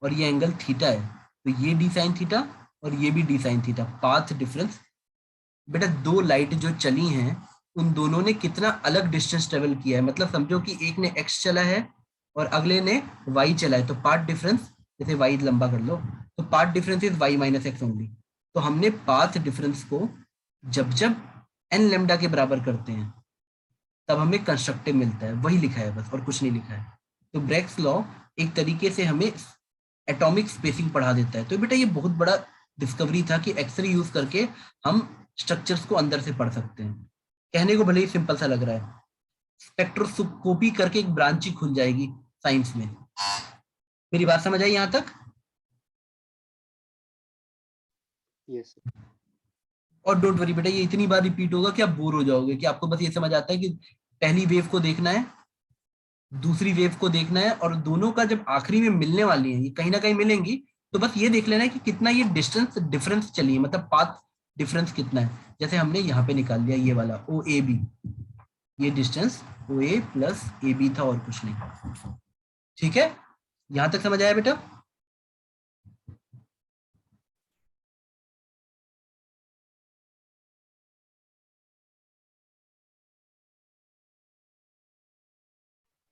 और ये एंगल थीटा है, तो ये डी साइन थीटा और ये भी D sine theta. Path difference बेटा, दो लाइट जो चली हैं उन दोनों ने कितना अलग डिस्टेंस ट्रेवल किया है, मतलब समझो कि एक ने एक्स चला है और अगले ने वाई चला है, तो पाथ डिफरेंस, जैसे वाई लंबा कर लो, तो path difference is Y minus X only. तो हमने पाथ डिफरेंस को जब जब एन लेमडा के बराबर करते हैं तब हमें कंस्ट्रक्टिव मिलता है, वही लिखा है बस, और कुछ नहीं लिखा है। तो ब्रैग्स लॉ एक तरीके से हमें एटॉमिक स्पेसिंग पढ़ा देता है। तो बेटा ये बहुत बड़ा डिस्कवरी था कि एक्सरे यूज करके हम स्ट्रक्चर्स को अंदर से पढ़ सकते हैं। कहने को भले ही सिंपल सा लग रहा है, स्पेक्ट्रोस्कोपी करके एक ब्रांच ही खुल जाएगी साइंस में। मेरी बात समझ आई यहां तक? यस और डोंट वरी बेटा, ये इतनी बार रिपीट होगा कि आप बोर हो जाओगे, कि आपको बस ये समझ आता है कि पहली वेव को देखना है, दूसरी वेव को देखना है, और दोनों का जब आखिरी में मिलने वाली है, ये कहीं ना कहीं मिलेंगी, तो बस ये देख लेना है कि कितना ये डिस्टेंस डिफरेंस चली है, मतलब पाथ डिफरेंस कितना है। जैसे हमने यहाँ पे निकाल लिया ये वाला ओ ए बी, ये distance O A plus A B था और कुछ नहीं। ठीक है, यहां तक समझ आया बेटा?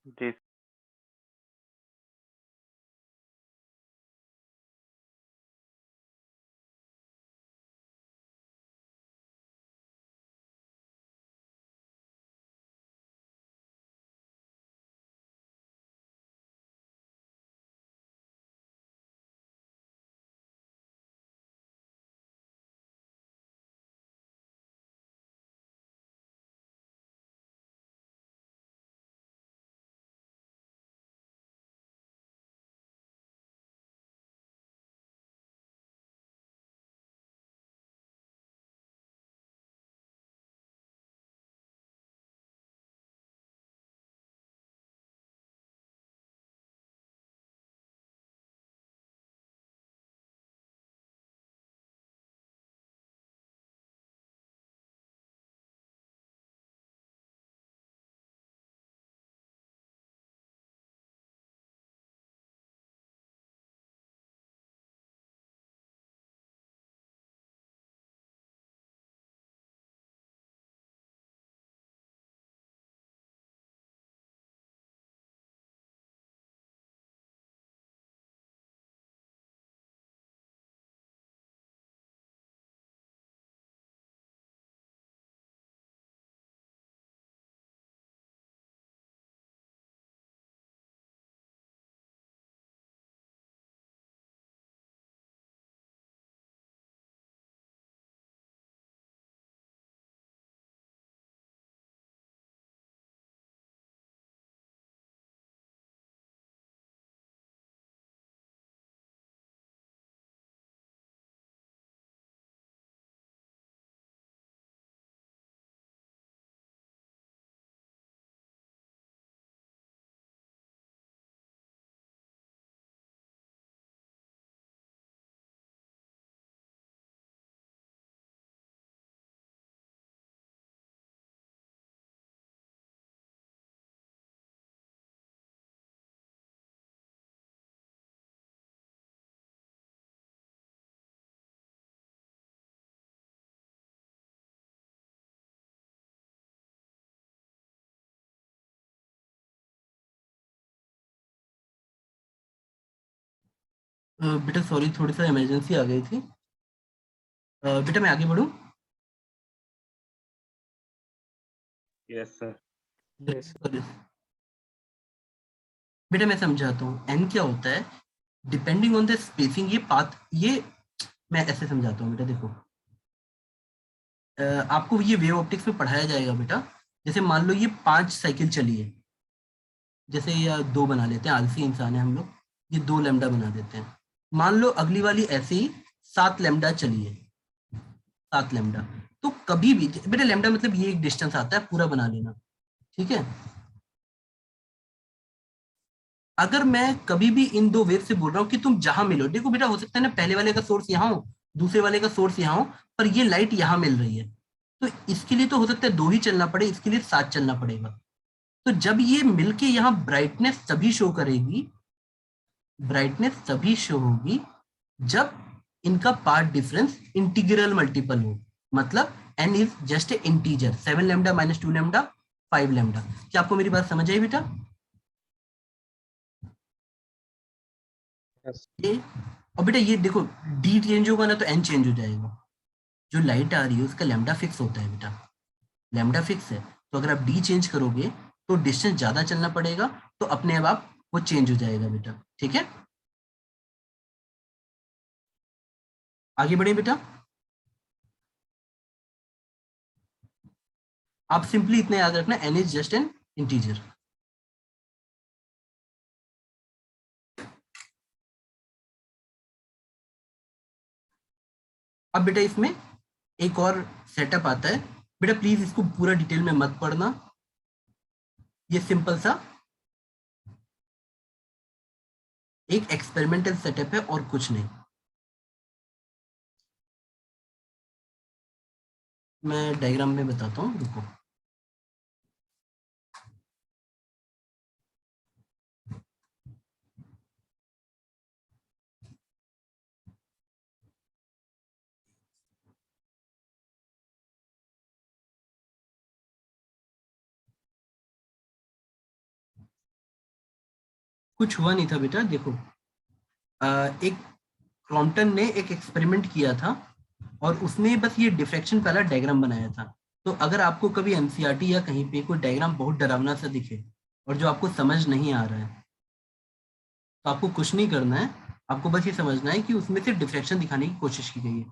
जी बेटा सॉरी, थोड़ी सा इमरजेंसी आ गई थी। बेटा मैं आगे बढ़ूं? Yes sir. Yes. बेटा मैं समझाता हूँ, एन क्या होता है, डिपेंडिंग ऑन द स्पेसिंग, ये पाथ, ये मैं ऐसे समझाता हूँ बेटा। देखो आपको ये वेव ऑप्टिक्स में पढ़ाया जाएगा बेटा। जैसे मान लो ये 5 साइकिल चली है, जैसे या 2 बना लेते हैं, आलसी इंसान है हम लोग, ये 2 लैम्डा बना देते हैं। मान लो अगली वाली ऐसे ही 7 लैम्डा चली है, 7 लैम्डा। तो कभी भी बेटा, लैम्डा मतलब ये एक डिस्टेंस आता है, पूरा बना लेना, ठीक है। अगर मैं कभी भी इन 2 वेव से बोल रहा हूँ कि तुम जहां मिलो, देखो बेटा हो सकता है ना पहले वाले का सोर्स यहाँ हो, दूसरे वाले का सोर्स यहाँ हो, पर ये लाइट यहाँ मिल रही है, तो इसके लिए तो हो सकता है 2 ही चलना पड़े, इसके लिए 7 चलना पड़ेगा। तो जब ये मिलके यहाँ ब्राइटनेस तभी शो करेगी, ब्राइटनेस तभी शो होगी जब इनका पार्ट डिफरेंस इंटीग्रल मल्टीपल हो, मतलब n is just a integer, 7 lambda minus 2 lambda 5 lambda. क्या आपको मेरी बात समझ आई बेटा? Yes. ये, और बेटा ये देखो, d चेंज होगा ना तो n चेंज हो जाएगा। जो लाइट आ रही है उसका लैम्डा फिक्स होता है बेटा, लैम्डा फिक्स है, तो अगर आप d चेंज करोगे तो डिस्टेंस ज्यादा चलना पड़ेगा, तो अपने आप वो चेंज हो जाएगा बेटा, ठीक है। आगे बढ़े बेटा। आप सिंपली इतना याद रखना, n is just an integer. अब बेटा इसमें एक और सेटअप आता है बेटा, प्लीज इसको पूरा डिटेल में मत पढ़ना, ये सिंपल सा एक एक्सपेरिमेंटल सेटअप है और कुछ नहीं। मैं डायग्राम में बताता हूँ, रुको। कुछ हुआ नहीं था बेटा, देखो एक क्रॉम्पटन ने एक एक्सपेरिमेंट किया था और उसने बस ये डिफ्रैक्शन वाला डायग्राम बनाया था। तो अगर आपको कभी एनसीईआरटी या कहीं पे कोई डायग्राम बहुत डरावना सा दिखे और जो आपको समझ नहीं आ रहा है, तो आपको कुछ नहीं करना है, आपको बस ये समझना है कि उसमें से डिफ्रैक्शन दिखाने की कोशिश की गई है।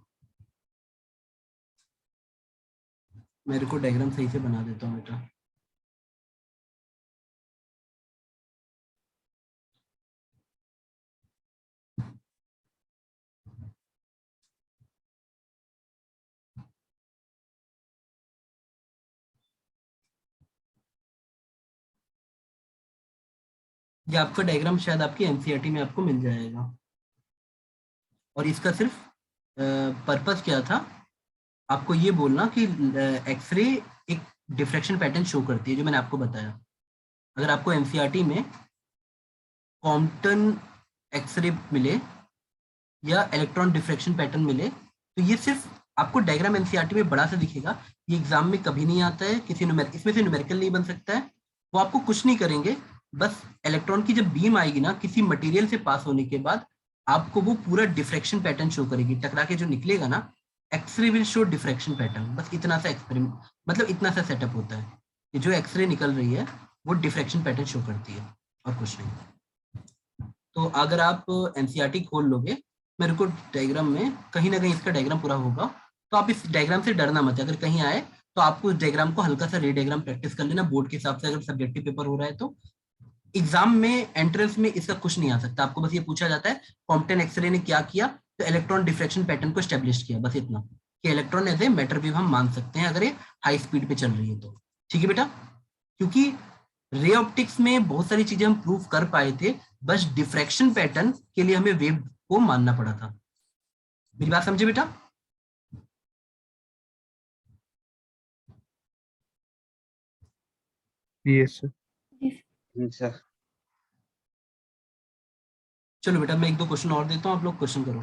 मेरे को डायग्राम सही से बना देता हूँ बेटा। ये आपका डायग्राम शायद आपकी एनसीईआरटी में आपको मिल जाएगा, और इसका सिर्फ पर्पस क्या था, आपको ये बोलना कि एक्सरे एक डिफ्रैक्शन पैटर्न शो करती है, जो मैंने आपको बताया। अगर आपको एनसीईआरटी में कॉम्पटन एक्सरे मिले या इलेक्ट्रॉन डिफ्रैक्शन पैटर्न मिले, तो ये सिर्फ आपको डायग्राम एनसीईआरटी में बड़ा सा दिखेगा, ये एग्जाम में कभी नहीं आता है, किसी इसमें से न्यूमेरिकल नहीं बन सकता है। वो आपको कुछ नहीं करेंगे, बस इलेक्ट्रॉन की जब बीम आएगी ना किसी मटेरियल से पास होने के बाद, आपको वो पूरा डिफ्रैक्शन पैटर्न शो करेगी, टकरा के जो निकलेगा ना, X ray will show diffraction pattern. बस इतना सा एक्सपेरिमेंट, मतलब इतना सा सेटअप होता है कि जो एक्सरे निकल रही है वो डिफ्रैक्शन पैटर्न शो करती है और कुछ नहीं। तो अगर आप एनसीईआरटी खोल लोगे, मेरे को डायग्राम में कहीं ना कहीं इसका डायग्राम पूरा होगा, तो आप इस डायग्राम से डरना मत। अगर कहीं आए तो आपको इस डायग्राम को हल्का सा रे डायग्राम प्रैक्टिस कर लेना बोर्ड के हिसाब से, अगर सब्जेक्टिव पेपर हो रहा है तो। एग्जाम में एंट्रेंस में इसका कुछ नहीं आ सकता, आपको बस ये पूछा जाता है कॉम्पटन एक्सरे ने क्या किया, तो इलेक्ट्रॉन डिफ्रैक्शन पैटर्न को स्टैब्लिश किया, बस इतना, कि electron as a matter wave हम मान सकते हैं अगर ये हाई स्पीड पे चल रही है तो। ठीक है बेटा, क्योंकि रे ऑप्टिक्स में बहुत सारी चीजें हम प्रूव कर पाए थे, बस डिफ्रैक्शन पैटर्न के लिए हमें वेव को मानना पड़ा था। मेरी बात समझे बेटा? Yes, sir. Yes. सर। चलो बेटा मैं 1-2 क्वेश्चन और देता हूँ, आप लोग क्वेश्चन करो।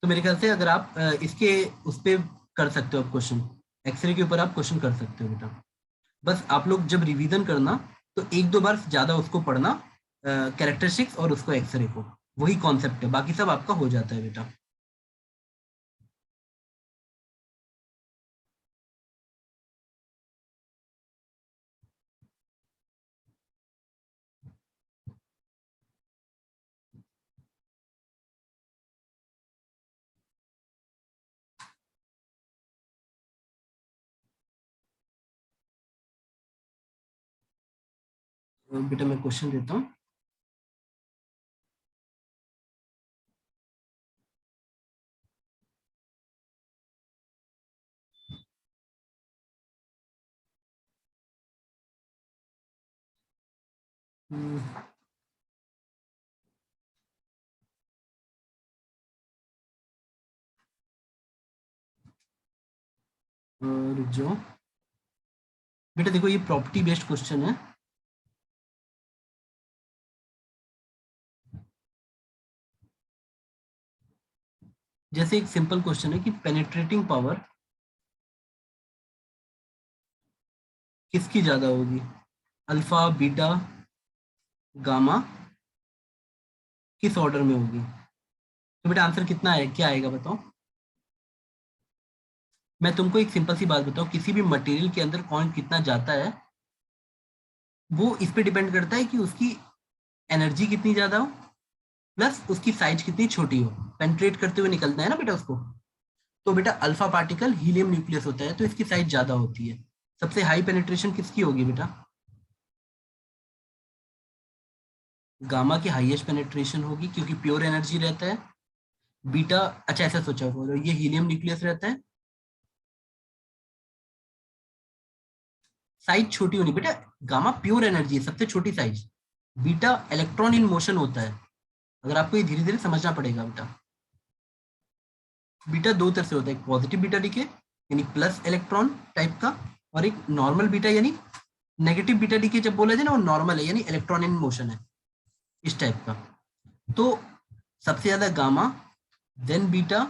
तो मेरे ख्याल से अगर आप इसके उस पे कर सकते हो, आप क्वेश्चन एक्सरे के ऊपर आप क्वेश्चन कर सकते हो बेटा। बस आप लोग जब रिवीजन करना तो 1-2 बार ज्यादा उसको पढ़ना, कैरेक्टरिस्टिक्स और उसको एक्सरे को, वही कॉन्सेप्ट है, बाकी सब आपका हो जाता है बेटा। बेटा मैं क्वेश्चन देता हूँ। रुक जाओ बेटा, देखो ये प्रॉपर्टी बेस्ड क्वेश्चन है। जैसे एक सिंपल क्वेश्चन है कि पेनिट्रेटिंग पावर किसकी ज्यादा होगी, अल्फा, बीटा, गामा, किस ऑर्डर में होगी? तो बेटा आंसर कितना है, क्या आएगा बताओ? मैं तुमको एक सिंपल सी बात बताऊं, किसी भी मटेरियल के अंदर कौन कितना जाता है वो इस पे डिपेंड करता है कि उसकी एनर्जी कितनी ज्यादा हो प्लस उसकी साइज कितनी छोटी हो। पेनिट्रेट करते हुए निकलता है ना बेटा उसको। तो बेटा अल्फा पार्टिकल हीलियम न्यूक्लियस होता है तो इसकी साइज ज्यादा होती है। सबसे हाई पेनिट्रेशन किसकी होगी बेटा? गामा की हाईएस्ट पेनिट्रेशन होगी क्योंकि प्योर एनर्जी रहता है। बीटा, अच्छा ऐसा सोचा होगा, ये हीलियम न्यूक्लियस रहता है, साइज छोटी होनी बेटा। गामा प्योर एनर्जी है, सबसे छोटी size. Beta electron in motion होता है। अगर आपको ये धीरे धीरे समझना पड़ेगा बेटा। बीटा दो तरह से होता है, एक पॉजिटिव बीटा डीके यानी प्लस इलेक्ट्रॉन टाइप का, और एक नॉर्मल बीटा यानी नेगेटिव बीटा डीके। जब बोला जाए ना वो नॉर्मल है यानी इलेक्ट्रॉन इन मोशन है, इस टाइप का। तो सबसे ज्यादा gamma, then beta,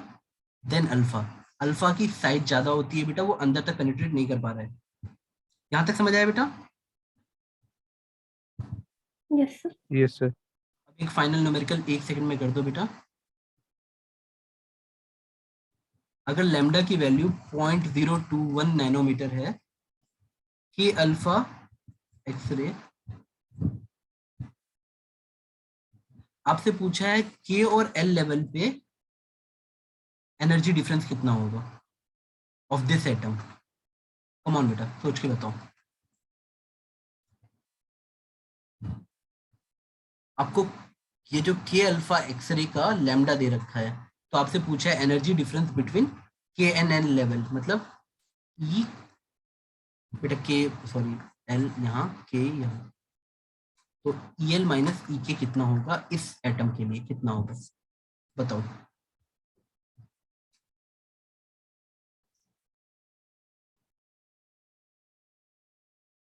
then alpha. Alpha की साइज ज्यादा होती है बेटा, वो अंदर तक पेनिट्रेट नहीं कर पा रहा है। यहां तक समझ आया बेटा? Yes sir. Yes, sir. अब एक फाइनल न्यूमेरिकल 1 सेकंड में कर दो बेटा। अगर लैम्डा की वैल्यू 0.021 नैनोमीटर है, के अल्फा एक्सरे, आपसे पूछा है के और एल लेवल पे एनर्जी डिफरेंस कितना होगा of this atom. Come on बेटा सोच के बताओ। आपको ये जो के अल्फा एक्सरे का लैम्डा दे रखा है, तो आपसे पूछा है एनर्जी डिफरेंस बिटवीन के एन एन लेवल, मतलब ई बेटा के, सॉरी एल यहाँ, के यहाँ, तो ई एल माइनस ई के कितना होगा इस एटम के लिए, कितना होगा बताओ?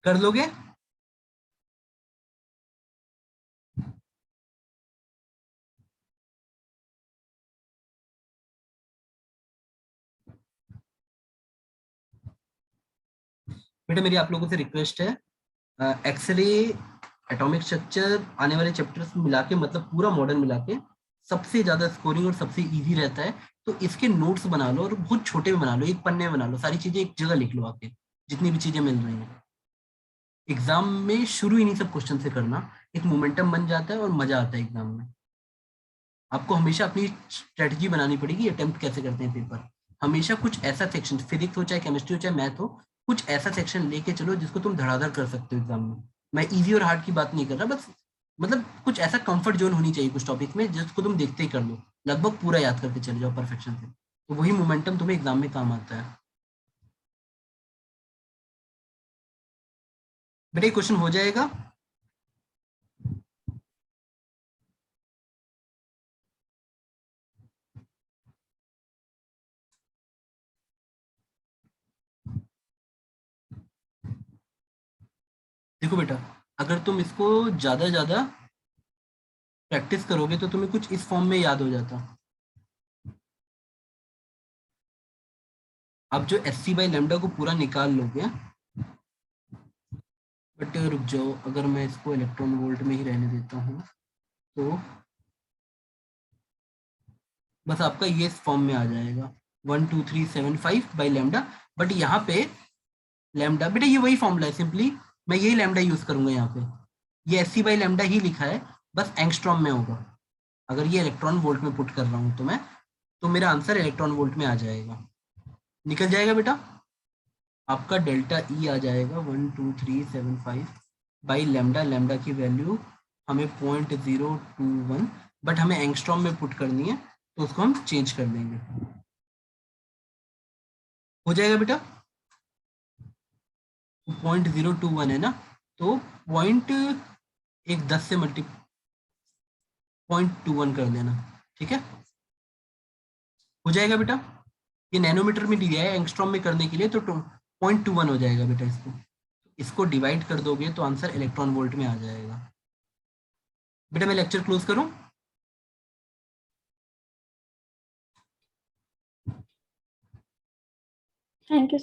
कर लोगे? बेटा मेरी आप लोगों से रिक्वेस्ट है, एक्सरे, एटॉमिक स्ट्रक्चर आने वाले चैप्टर्स मिला के, मतलब पूरा मॉडर्न मिला के सबसे ज्यादा स्कोरिंग और सबसे इजी रहता है। तो इसके नोट्स बना लो और बहुत छोटे में बना लो, एक पन्ने में बना लो, सारी चीजें एक जगह लिख लो आके, जितनी भी चीजें मिल रही हैं। एग्जाम में शुरू इन्हीं सब क्वेश्चन से करना, एक मोमेंटम बन जाता है और मजा आता है एग्जाम में। आपको हमेशा अपनी स्ट्रेटजी बनानी पड़ेगी, अटेम्प्ट कैसे करते हैं पेपर। हमेशा कुछ ऐसा सेक्शन, फिजिक्स हो चाहे केमिस्ट्री हो चाहे मैथ हो, कुछ ऐसा सेक्शन लेके चलो जिसको तुम धड़ाधड़ कर सकते हो एग्जाम में। मैं इजी और हार्ड की बात नहीं कर रहा, बस मतलब कुछ ऐसा कंफर्ट जोन होनी चाहिए कुछ टॉपिक में जिसको तुम देखते ही कर लो, लगभग पूरा याद करके चले जाओ परफेक्शन से। तो वही मोमेंटम तुम्हें एग्जाम में काम आता है। बेटा क्वेश्चन हो जाएगा? देखो बेटा, अगर तुम इसको ज्यादा ज्यादा प्रैक्टिस करोगे तो तुम्हें कुछ इस फॉर्म में याद हो जाता। आप जो एस सी बाई लेमडा को पूरा निकाल लोगे, बट रुक जाओ, अगर मैं इसको इलेक्ट्रॉन वोल्ट में ही रहने देता हूँ तो बस आपका ये इस फॉर्म में आ जाएगा 12375 बाई लैम्डा। बट यहाँ पे लैम्डा बेटा ये वही फॉर्मूला है, सिंपली मैं यही लैम्डा यूज करूंगा यहाँ पे, ये एससी बाई लैम्डा ही लिखा है, बस एंगस्ट्रॉम में होगा। अगर ये इलेक्ट्रॉन वोल्ट में पुट कर रहा हूँ तो मेरा आंसर इलेक्ट्रॉन वोल्ट में आ जाएगा, निकल जाएगा बेटा। आपका डेल्टा ई आ जाएगा 12375 बाई लैम्डा, लैम्डा की वैल्यू हमें 0.021, बट हमें एंगस्ट्रॉम में पुट करनी है तो उसको हम चेंज कर देंगे, हो जाएगा बेटा। 0.021 है ना, तो पॉइंट एक 10 से 0.21 कर देना, ठीक है, हो जाएगा बेटा। ये नैनोमीटर में दिया है, एंगस्ट्रॉम में करने के लिए तो 0.21 हो जाएगा बेटा। इसको डिवाइड कर दोगे तो आंसर इलेक्ट्रॉन वोल्ट में आ जाएगा। बेटा मैं लेक्चर क्लोज करूं? Thank you.